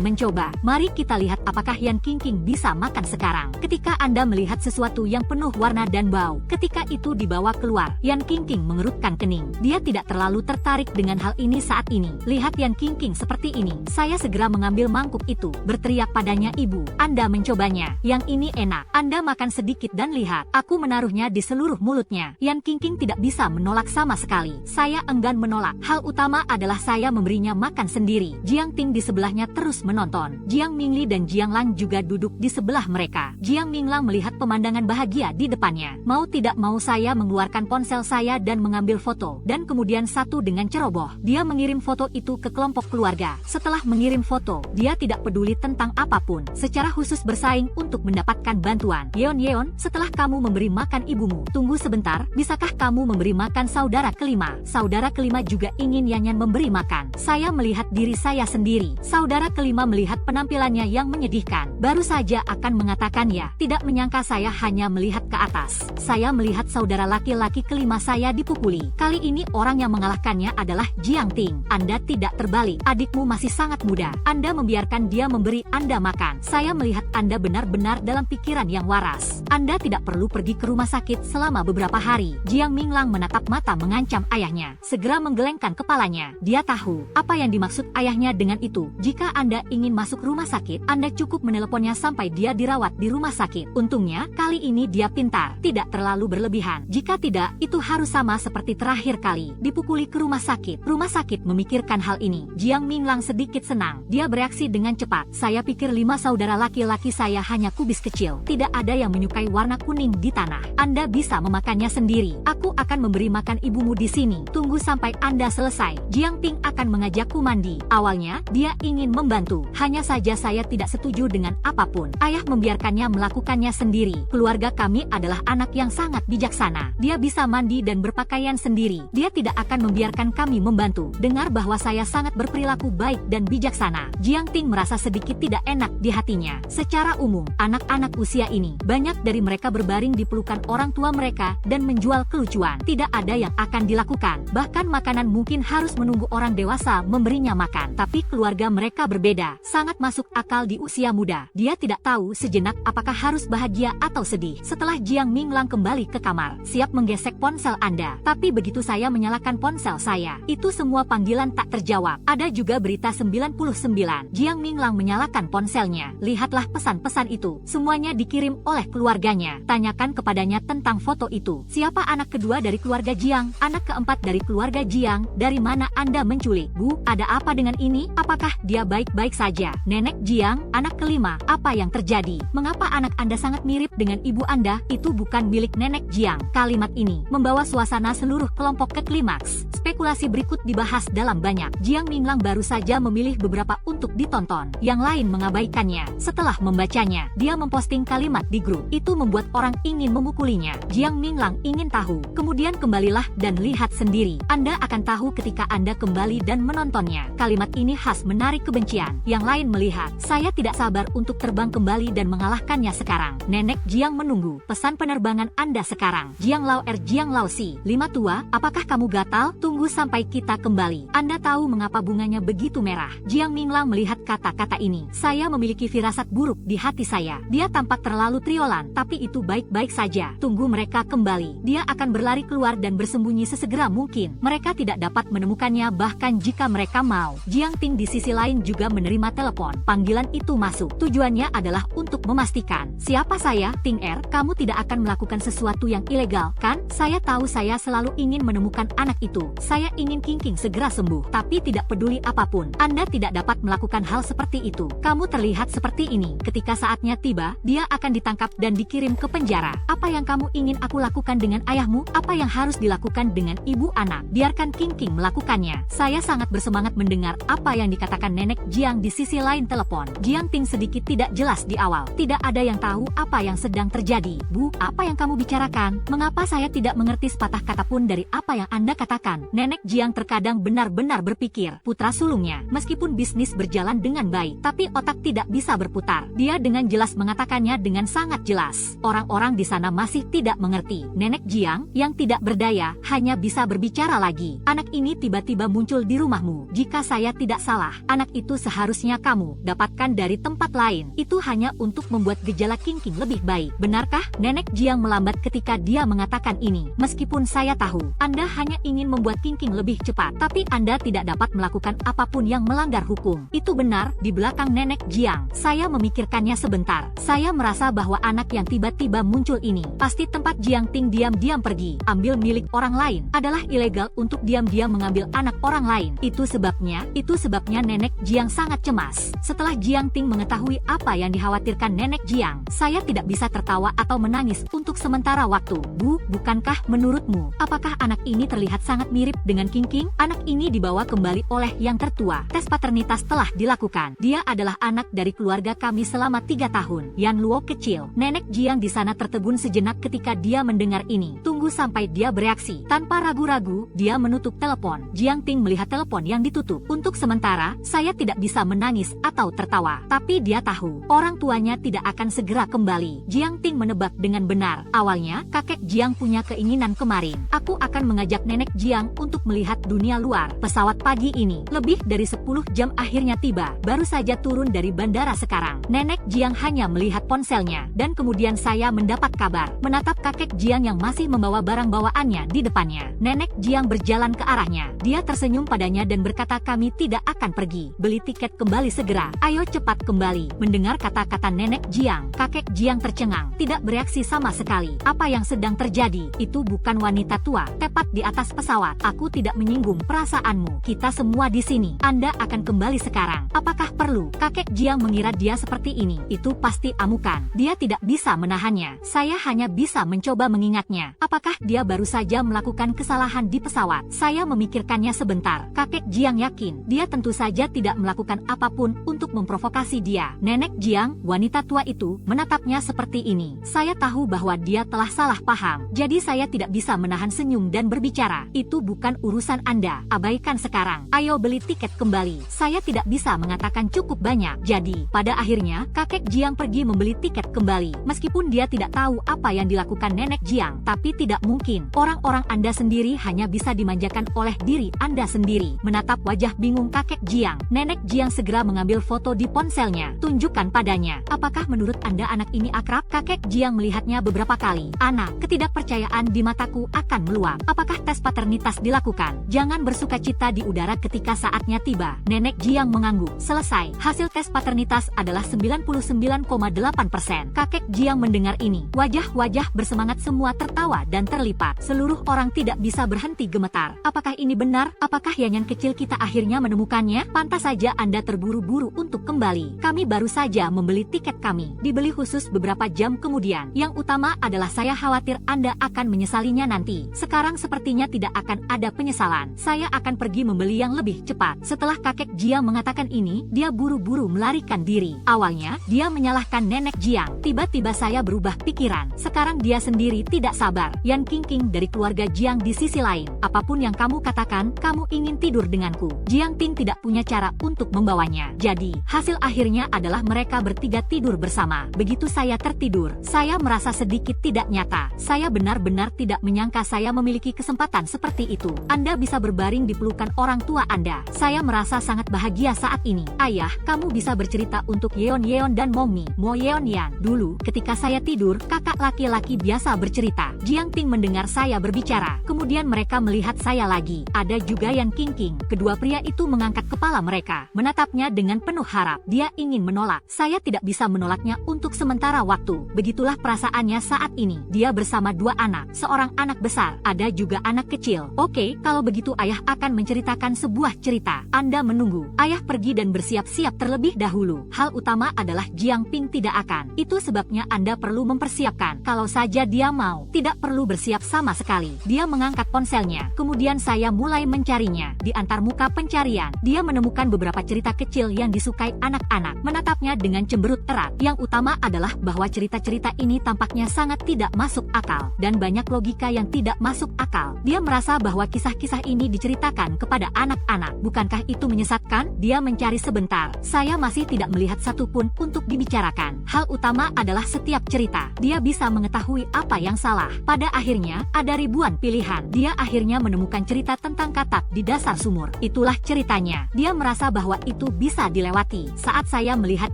mencoba. Mari kita lihat apakah Yan Qingqing bisa makan sekarang. Ketika Anda melihat sesuatu yang penuh warna dan bau, ketika itu dibawa keluar, Yan Qingqing mengerutkan kening. Dia tidak terlalu tertarik dengan hal ini saat ini. Lihat Yan Qingqing seperti ini. Saya segera mengambil mangkuk itu, berteriak padanya, "Ibu, Anda mencobanya. Yang ini enak. Anda makan sedikit dan lihat. Aku menaruhnya di seluruh mulutnya." Yan Qingqing tidak bisa menolak sama sekali. Saya enggan menolak. Hal utama adalah saya memberinya makan sendiri. Jiang Ting di sebelahnya terus menonton. Jiang Mingli dan Jiang Lang juga duduk di sebelah mereka. Jiang Minglang melihat pemandangan bahagia di depannya. Mau tidak mau saya mengeluarkan ponsel saya dan mengambil foto. Dan kemudian satu dengan ceroboh, dia mengirim foto itu ke kelompok keluarga. Setelah mengirim foto, dia tidak peduli tentang apapun. Secara khusus bersaing untuk mendapatkan bantuan. Yeon, setelah kamu memberi makan ibumu, tunggu sebentar, bisakah kamu memberi makan saudara kelima? Saudara kelima juga ingin Yanyan memberi makan. Saya melihat diri saya sendiri. Saudara kelima melihat penampilannya yang menyedihkan. Baru saja akan mengatakan ya, tidak menyangka saya hanya melihat ke atas. Saya melihat saudara laki-laki kelima saya dipukuli. Kali ini orang yang mengalahkannya adalah Jiang Ting. Anda tidak terbalik. Adikmu masih sangat muda. Anda membiarkan dia memberi Anda makan. Saya melihat Anda benar-benar dalam pikiran yang waras. Anda tidak perlu pergi ke rumah sakit selama beberapa hari. Jiang Minglang menatap mata mengancam ayahnya. Segera menggelengkan kepalanya. Dia tahu apa yang dimaksud ayahnya dengan itu. Jika Anda ingin masuk rumah sakit, Anda cukup meneleponnya sampai dia dirawat di rumah sakit. Untungnya, kali ini dia pintar. Tidak terlalu berlebihan. Jika tidak, itu harus sama seperti terakhir kali. Dipukuli ke rumah sakit. Rumah sakit memikirkan hal ini. Jiang Minglang sedikit senang. Dia bereaksi dengan cepat. Saya pikir 5 saudara laki-laki saya hanya kubis kecil. Tidak ada yang menyukai warna kuning di tanah. Anda bisa memakannya sendiri. Aku akan memberi makan ibumu di sini. Tunggu sampai Anda selesai. Jiang Ping akan mengajakku mandi. Awalnya, dia ingin membantu. Hanya saja saya tidak setuju dengan apapun. Ayah membiarkannya melakukannya sendiri. Keluarga kami adalah anak yang sangat bijaksana. Dia bisa mandi dan berpakaian sendiri. Dia tidak akan membiarkan kami membantu. Dengar bahwa saya sangat berperilaku baik dan bijaksana. Jiang Ting merasa sedikit tidak enak di hatinya. Secara umum, anak-anak usia ini, banyak dari mereka berbaring di pelukan orang tua mereka dan menjual kelucuan. Tidak ada yang akan dilakukan. Bahkan makanan mungkin harus menunggu orang dewasa memberinya makan. Tapi keluarga mereka berbeda. Sangat masuk akal di usia muda. Dia tidak tahu sejenak apakah harus bahagia atau sedih. Setelah Jiang Minglang kembali ke kamar, siap menggesek ponsel Anda. Tapi begitu saya menyalakan ponsel saya, itu semua panggilan tak terjawab. Ada juga berita 99. Jiang Minglang menyalakan ponselnya. Lihatlah pesan-pesan itu. Semuanya dikirim oleh keluarganya. Tanyakan kepadanya tentang foto itu. Siapa anak kedua dari keluarga Jiang? Anak keempat dari keluarga Jiang? Dari mana Anda menculik? Bu, ada apa dengan ini? Apakah dia baik-baik saja? Nenek Jiang, anak kelima, apa yang terjadi? Mengapa anak Anda sangat mirip dengan ibu Anda? Itu bukan milik nenek Jiang. Kalimat ini membawa suasana seluruh kelompok ke klimaks. Spekulasi berikut dibahas dalam banyak. Jiang Minglang baru saja memilih beberapa untuk ditonton. Yang lain mengabaikannya. Setelah membacanya, dia memposting kalimat di grup. Itu membuat orang ingin memukulinya. Jiang Minglang ingin tahu. Kemudian kembalilah dan lihat sendiri. Anda akan tahu ketika Anda kembali dan menontonnya. Kalimat ini khas menarik kebencian. Yang lain melihat. Saya tidak sabar untuk terbang kembali dan mengalahkannya sekarang. Nenek Jiang menunggu. Pesan penerbangan Anda sekarang. Jiang Lao Jiang Lao Si. 5 tua, apakah kamu gatal? Tunggu Tunggu sampai kita kembali. Anda tahu mengapa bunganya begitu merah? Jiang Minglang melihat kata-kata ini. Saya memiliki firasat buruk di hati saya. Dia tampak terlalu triolan, tapi itu baik-baik saja. Tunggu mereka kembali. Dia akan berlari keluar dan bersembunyi sesegera mungkin. Mereka tidak dapat menemukannya bahkan jika mereka mau. Jiang Ting di sisi lain juga menerima telepon. Panggilan itu masuk. Tujuannya adalah untuk memastikan. Siapa saya? Ting Er, kamu tidak akan melakukan sesuatu yang ilegal, kan? Saya tahu saya selalu ingin menemukan anak itu. Saya ingin King segera sembuh, tapi tidak peduli apapun. Anda tidak dapat melakukan hal seperti itu. Kamu terlihat seperti ini. Ketika saatnya tiba, dia akan ditangkap dan dikirim ke penjara. Apa yang kamu ingin aku lakukan dengan ayahmu? Apa yang harus dilakukan dengan ibu anak? Biarkan King melakukannya. Saya sangat bersemangat mendengar apa yang dikatakan Nenek Jiang di sisi lain telepon. Jiang Ting sedikit tidak jelas di awal. Tidak ada yang tahu apa yang sedang terjadi. Bu, apa yang kamu bicarakan? Mengapa saya tidak mengerti sepatah kata pun dari apa yang Anda katakan? Nenek Jiang terkadang benar-benar berpikir, putra sulungnya, meskipun bisnis berjalan dengan baik, tapi otak tidak bisa berputar. Dia dengan jelas mengatakannya dengan sangat jelas. Orang-orang di sana masih tidak mengerti. Nenek Jiang, yang tidak berdaya, hanya bisa berbicara lagi. Anak ini tiba-tiba muncul di rumahmu. Jika saya tidak salah, anak itu seharusnya kamu dapatkan dari tempat lain. Itu hanya untuk membuat gejala King lebih baik. Benarkah? Nenek Jiang melambat ketika dia mengatakan ini. Meskipun saya tahu, Anda hanya ingin membuat King lebih cepat, tapi Anda tidak dapat melakukan apapun yang melanggar hukum. Itu benar. Di belakang Nenek Jiang, saya memikirkannya sebentar. Saya merasa bahwa anak yang tiba-tiba muncul ini, pasti tempat Jiang Ting diam-diam pergi, ambil milik orang lain. Adalah ilegal untuk diam-diam mengambil anak orang lain. Itu sebabnya Nenek Jiang sangat cemas. Setelah Jiang Ting mengetahui apa yang dikhawatirkan Nenek Jiang, saya tidak bisa tertawa atau menangis untuk sementara waktu. Bu, bukankah menurutmu, apakah anak ini terlihat sangat mirip dengan King? Anak ini dibawa kembali oleh yang tertua. Tes paternitas telah dilakukan. Dia adalah anak dari keluarga kami selama 3 tahun. Yan Luo kecil. Nenek Jiang di sana tertegun sejenak ketika dia mendengar ini. Tunggu sampai dia bereaksi. Tanpa ragu-ragu, dia menutup telepon. Jiang Ting melihat telepon yang ditutup. Untuk sementara, saya tidak bisa menangis atau tertawa. Tapi dia tahu, orang tuanya tidak akan segera kembali. Jiang Ting menebak dengan benar. Awalnya, kakek Jiang punya keinginan kemarin. Aku akan mengajak Nenek Jiang untuk melihat dunia luar. Pesawat pagi ini, lebih dari 10 jam akhirnya tiba. Baru saja turun dari bandara sekarang. Nenek Jiang hanya melihat ponselnya. Dan kemudian saya mendapat kabar. Menatap kakek Jiang yang masih membawa barang bawaannya di depannya. Nenek Jiang berjalan ke arahnya. Dia tersenyum padanya dan berkata, kami tidak akan pergi. Beli tiket kembali segera. Ayo cepat kembali. Mendengar kata-kata Nenek Jiang, kakek Jiang tercengang. Tidak bereaksi sama sekali. Apa yang sedang terjadi? Itu bukan wanita tua, tepat di atas pesawat. Aku tidak menyinggung perasaanmu. Kita semua di sini. Anda akan kembali sekarang. Apakah perlu? Kakek Jiang mengira dia seperti ini. Itu pasti amukan. Dia tidak bisa menahannya. Saya hanya bisa mencoba mengingatnya. Apakah dia baru saja melakukan kesalahan di pesawat? Saya memikirkannya sebentar. Kakek Jiang yakin dia tentu saja tidak melakukan apapun untuk memprovokasi dia. Nenek Jiang, wanita tua itu, menatapnya seperti ini. Saya tahu bahwa dia telah salah paham. Jadi saya tidak bisa menahan senyum dan berbicara. Itu bukan urusan Anda. Abaikan sekarang. Ayo beli tiket kembali. Saya tidak bisa mengatakan cukup banyak. Jadi, pada akhirnya, kakek Jiang pergi membeli tiket kembali. Meskipun dia tidak tahu apa yang dilakukan Nenek Jiang, tapi tidak mungkin. Orang-orang Anda sendiri hanya bisa dimanjakan oleh diri Anda sendiri. Menatap wajah bingung kakek Jiang, Nenek Jiang segera mengambil foto di ponselnya. Tunjukkan padanya. Apakah menurut Anda anak ini akrab? Kakek Jiang melihatnya beberapa kali. Anak, ketidakpercayaan di mataku akan meluap. Apakah tes paternitas dilakukan? Jangan bersukacita di udara ketika saatnya tiba. Nenek Jiang mengangguk. Selesai. Hasil tes paternitas adalah 99,8%. Kakek Jiang mendengar ini. Wajah-wajah bersemangat semua tertawa dan terlipat. Seluruh orang tidak bisa berhenti gemetar. Apakah ini benar? Apakah Yanyan kecil kita akhirnya menemukannya? Pantas saja Anda terburu-buru untuk kembali. Kami baru saja membeli tiket kami. Dibeli khusus beberapa jam kemudian. Yang utama adalah saya khawatir Anda akan menyesalinya nanti. Sekarang sepertinya tidak akan ada penyesalan. Saya akan pergi membeli yang lebih cepat. Setelah kakek Jiang mengatakan ini, dia buru-buru melarikan diri. Awalnya, dia menyalahkan Nenek Jiang. Tiba-tiba saya berubah pikiran. Sekarang dia sendiri tidak sabar. Yan King dari keluarga Jiang di sisi lain. Apapun yang kamu katakan, kamu ingin tidur denganku. Jiang Ting tidak punya cara untuk membawanya. Jadi, hasil akhirnya adalah mereka bertiga tidur tidur bersama. Begitu saya tertidur, saya merasa sedikit tidak nyata. Saya benar-benar tidak menyangka saya memiliki kesempatan seperti itu. Anda bisa berbaring di pelukan orang tua Anda. Saya merasa sangat bahagia saat ini. Ayah, kamu bisa bercerita untuk Yeon Yeon dan Mongmi, Mo Yeon Yang. Dulu, ketika saya tidur, kakak laki-laki biasa bercerita. Jiang Ting mendengar saya berbicara. Kemudian mereka melihat saya lagi. Ada juga Yan King King. Kedua pria itu mengangkat kepala mereka, menatapnya dengan penuh harap. Dia ingin menolak. Saya tidak bisa menolaknya untuk sementara waktu. Begitulah perasaannya saat ini. Dia bersama dua anak, seorang anak besar, ada juga anak kecil. Oke, kalau begitu ayah akan menceritakan sebuah cerita. Anda menunggu. Ayah pergi dan bersiap-siap terlebih dahulu. Hal utama adalah Jiang Ping tidak akan. Itu sebabnya Anda perlu mempersiapkan. Kalau saja dia mau, tidak perlu bersiap sama sekali. Dia mengangkat ponselnya. Kemudian saya mulai mencarinya. Di antar muka pencarian, dia menemukan beberapa cerita kecil yang disukai anak-anak. Menatapnya dengan cemberut erat. Yang utama adalah bahwa cerita-cerita ini tampaknya sangat tidak masuk akal. Dan banyak logika yang tidak masuk akal. Dia merasa bahwa kisah-kisah ini diceritakan kepada anak-anak. Bukankah itu menyesatkan? Dia mencari sebentar. Saya masih tidak melihat satupun untuk dibicarakan. Hal utama adalah setiap cerita. Dia bisa mengetahui apa yang salah. Pada akhirnya, ada ribuan pilihan. Dia akhirnya menemukan cerita tentang katak di dasar sumur. Itulah ceritanya. Dia merasa bahwa itu bisa dilewati. Saat saya melihat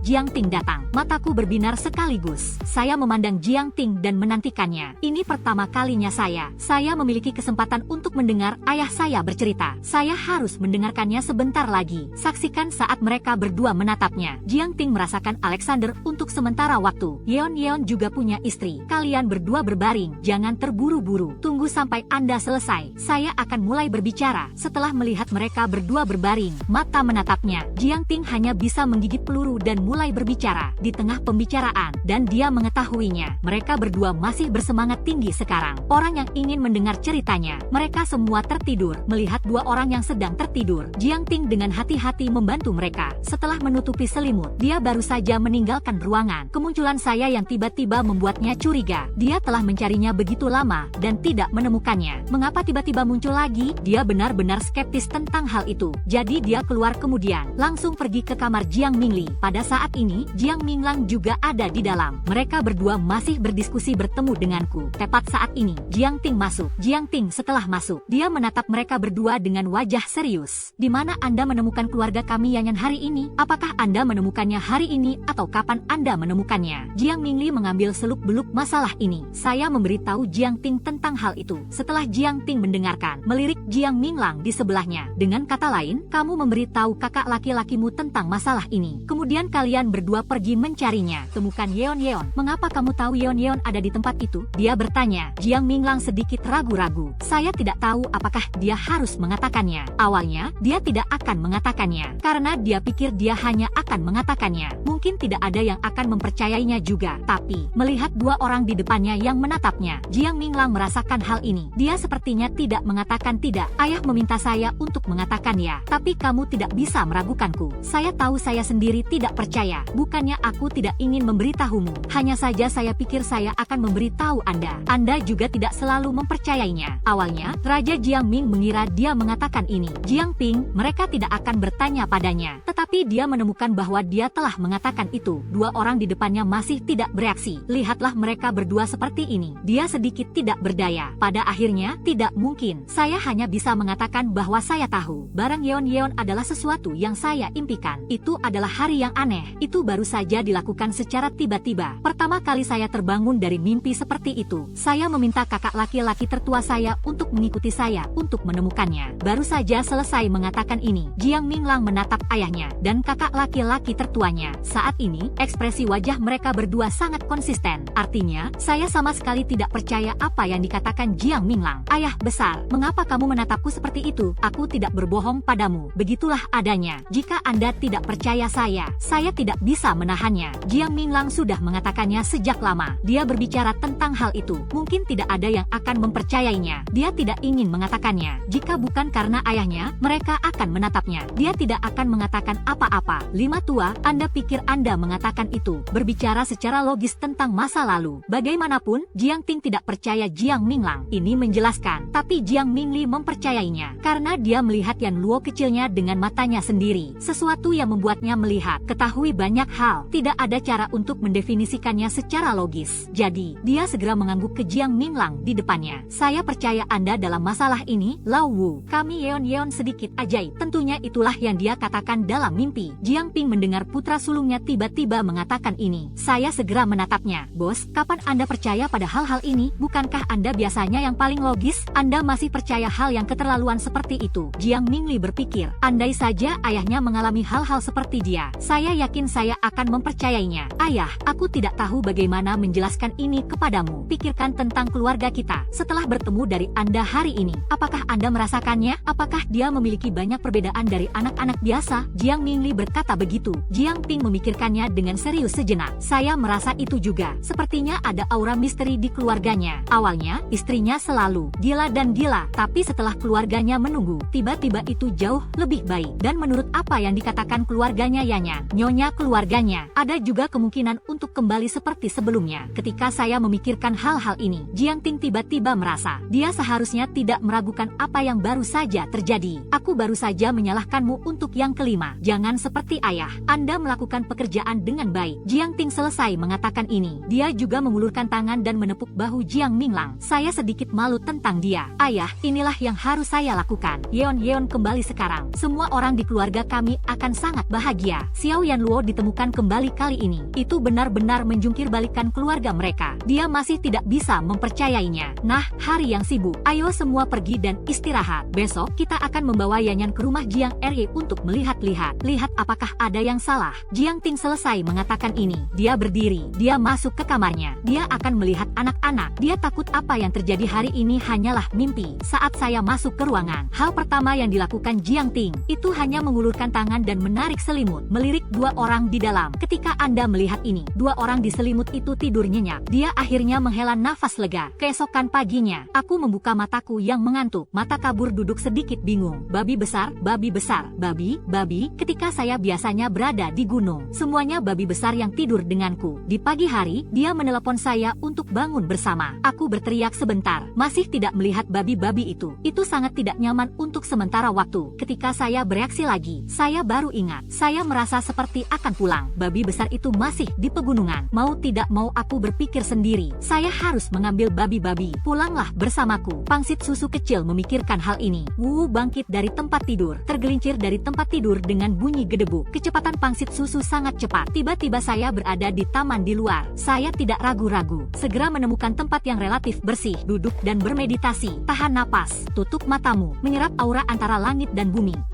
Jiang Ting datang, mataku berbinar sekaligus. Saya memandang Jiang Ting dan menantikannya. Ini pertama kalinya saya memiliki kesempatan untuk mendengar ayah saya bercerita. Saya harus mendengarkannya sebentar lagi. Saksikan saat mereka berdua menatapnya. Jiang Ting merasakan Alexander untuk sementara waktu. Yeon Yeon juga punya istri. Kalian berdua berbaring. Jangan terburu-buru. Tunggu sampai Anda selesai. Saya akan mulai berbicara. Setelah melihat mereka berdua berbaring, mata menatapnya. Jiang Ting hanya bisa menggigit peluru dan mulai berbicara. Di tengah pembicaraan, dan dia mengetahuinya, mereka berdua masih bersemangat tinggi sekarang. Orang yang ingin mendengar ceritanya, mereka semua tertidur. Melihat dua orang yang sedang tertidur, Jiang Ting dengan hati-hati membantu mereka. Setelah menutupi selimut, dia baru saja meninggalkan ruangan. Kemunculan saya yang tiba-tiba membuatnya curiga. Dia telah mencarinya begitu lama dan tidak menemukannya. Mengapa tiba-tiba muncul lagi? Dia benar-benar skeptis tentang hal itu. Jadi dia keluar kemudian langsung pergi ke kamar Jiang Mingli. Pada saat ini, Jiang Minglang juga ada di dalam. Mereka berdua masih berdiskusi bertemu denganku. Tepat saat ini, Jiang Ting masuk. Jiang Ting setelah masuk, dia menatap mereka berdua dengan wajah serius. Di mana Anda menemukan keluarga kami Yanyan hari ini? Apakah Anda menemukannya hari ini atau kapan Anda menemukannya? Jiang Mingli mengambil seluk-beluk masalah ini. Saya memberitahu Jiang Ting tentang hal itu. Setelah Jiang Ting mendengarkan, melirik Jiang Minglang di sebelahnya. Dengan kata lain, kamu memberitahu kakak laki-lakimu tentang masalah ini. Kemudian kalian berdua pergi mencarinya. Temukan Yeon Yeon. Mengapa kamu tahu Yeon Yeon ada di tempat itu? Dia bertanya. Jiang Minglang sedikit ragu-ragu. Saya tidak tahu apakah dia harus mengatakannya. Awalnya, dia tidak akan mengatakannya. Karena dia pikir dia hanya akan mengatakannya. Mungkin tidak ada yang akan mempercayainya juga. Tapi, melihat dua orang di depannya yang menatapnya, Jiang Minglang merasakan hal ini. Dia sepertinya tidak mengatakan tidak. Ayah meminta saya untuk mengatakan ya. Tapi kamu tidak bisa meragukanku. Saya tahu saya sendiri tidak percaya. Bukannya aku tidak ingin memberitahumu. Hanya saja saya pikir saya akan memberitahu Anda. Anda juga tidak selalu mempercayainya. Awalnya, Raja Jiang Ming mengira dia mengatakan ini. Jiang Ping, mereka tidak akan bertanya padanya. Tetapi dia menemukan bahwa dia telah mengatakan itu. Dua orang di depannya masih tidak bereaksi. Lihatlah mereka berdua seperti ini. Dia sedikit tidak berdaya. Pada akhirnya, tidak mungkin. Saya hanya bisa mengatakan bahwa saya tahu. Barang Yeon Yeon adalah sesuatu yang saya impikan. Itu adalah hari yang aneh. Itu baru saja dilakukan secara tiba-tiba. Pertama kali saya terbangun dari mimpi seperti itu. Saya meminta kakak laki-laki tertua saya untuk mengikuti saya untuk menemukannya. Baru saja selesai mengatakan ini, Jiang Minglang menatap ayahnya dan kakak laki-laki tertuanya. Saat ini, ekspresi wajah mereka berdua sangat konsisten. Artinya, saya sama sekali tidak percaya apa yang dikatakan Jiang Minglang. Ayah besar, mengapa kamu menatapku seperti itu? Aku tidak berbohong padamu. Begitulah adanya. Jika Anda tidak percaya saya tidak bisa menahannya. Jiang Minglang sudah mengatakannya sejak lama. Dia berbicara tentang hal itu. Mungkin tidak ada yang akan mempercayainya. Dia tidak ingin mengatakannya. Jika bukan karena ayahnya, mereka akan menatapnya. Dia tidak akan mengatakan apa-apa. Lima tua, Anda pikir Anda mengatakan itu, berbicara secara logis tentang masa lalu. lalu. Bagaimanapun, Jiang Ting tidak percaya Jiang Minglang ini menjelaskan, tapi Jiang Mingli mempercayainya karena dia melihat Yan Luo kecilnya dengan matanya sendiri. Sesuatu yang membuatnya melihat, ketahui banyak hal, tidak ada cara untuk mendefinisikannya secara logis. Jadi, dia segera mengangguk ke Jiang Minglang di depannya. Saya percaya Anda dalam masalah ini, Lao Wu. Kami Yeon sedikit ajaib. Tentunya itulah yang dia katakan dalam mimpi. Jiang Ping mendengar putra sulungnya tiba-tiba mengatakan ini. Saya segera menatapnya. Bos, kapan Anda percaya pada hal-hal ini? Bukankah Anda biasanya yang paling logis? Anda masih percaya hal yang keterlaluan seperti itu? Jiang Mingli berpikir, andai saja ayahnya mengalami hal-hal seperti dia, saya yakin saya akan mempercayainya. Ayah, aku tidak tahu bagaimana menjelaskan ini kepadamu. Pikirkan tentang keluarga kita. Setelah bertemu dari Anda hari ini, apakah Anda merasakannya? Apakah dia memiliki banyak perbedaan dari anak-anak biasa? Jiang Mingli berkata begitu. Jiang Ping memikirkannya dengan serius sejenak. Saya merasa itu juga. Sepertinya ada aura misteri di keluarganya. Awalnya, istrinya selalu gila dan gila, tapi setelah keluarganya menunggu, tiba-tiba itu jauh lebih baik. Dan menurut apa yang dikatakan keluarganya Yanyan, nyonya keluarganya, ada juga kemungkinan untuk kembali seperti sebelumnya. Ketika saya memikirkan hal-hal ini, Jiang Ting tiba-tiba merasa, dia seharusnya tidak meragukan apa yang baru saja terjadi. Aku baru saja menyalahkanmu untuk yang kelima. Jangan seperti ayah. Anda melakukan pekerjaan dengan baik. Jiang Ting selesai mengatakan ini. Dia juga mengulurkan tangan dan menepuk bahu Jiang Minglang. Saya sedikit malu tentang dia. Ayah, inilah yang harus saya lakukan. Yeon kembali sekarang. Semua orang di keluarga kami akan sangat bahagia. Xiao Yan Luo ditemukan kembali kali ini. Itu benar-benar menjungkir balikan keluarga mereka. Dia masih tidak bisa mempercayainya. Nah, hari yang sibuk. Ayo semua pergi dan istirahat. Besok kita akan membawa Yanyan ke rumah Jiang Ri untuk melihat-lihat. Lihat apakah ada yang salah. Jiang Ting selesai mengatakan ini. Dia berdiri. Dia masuk ke kamarnya. Dia akan melihat anak-anak. Dia takut apa yang terjadi hari ini hanyalah mimpi. Saat saya masuk ke ruangan, hal pertama yang dilakukan Jiang Ting itu hanya mengulurkan tangan dan menarik selimut, melirik dua orang di dalam. Ketika Anda melihat ini, dua orang di selimut itu tidur nyenyak. Dia akhirnya menghela nafas lega. Keesokan paginya, aku membuka mataku yang mengantuk. Mata kabur duduk sedikit bingung. Babi besar, babi, ketika saya biasanya berada di gunung. Semuanya babi besar yang tidur denganku. Di pagi hari, dia menelepon saya untuk bangun bersama. Aku berteriak sebentar, masih tidak melihat babi-babi itu. Itu sangat tidak nyaman untuk sementara waktu. Ketika saya bereaksi lagi, saya baru ingat. Saya merasa seperti akan pulang. Babi besar itu masih di pegunungan. Mau tidak mau aku berpikir sendiri. Saya harus mengambil babi-babi. Pulanglah bersamaku. Pangsit susu kecil memikirkan hal ini. Wu bangkit dari tempat tidur, tergelincir dari tempat tidur dengan bunyi gedebuk. Kecepatan pangsit susu sangat cepat. Tiba-tiba saya berada di taman di luar. Saya tidak ragu-ragu. Segera menemukan tempat yang relatif bersih. Duduk dan bermeditasi. Tahan napas. Tutup matamu. Menyerap aura antara langit dan bumi.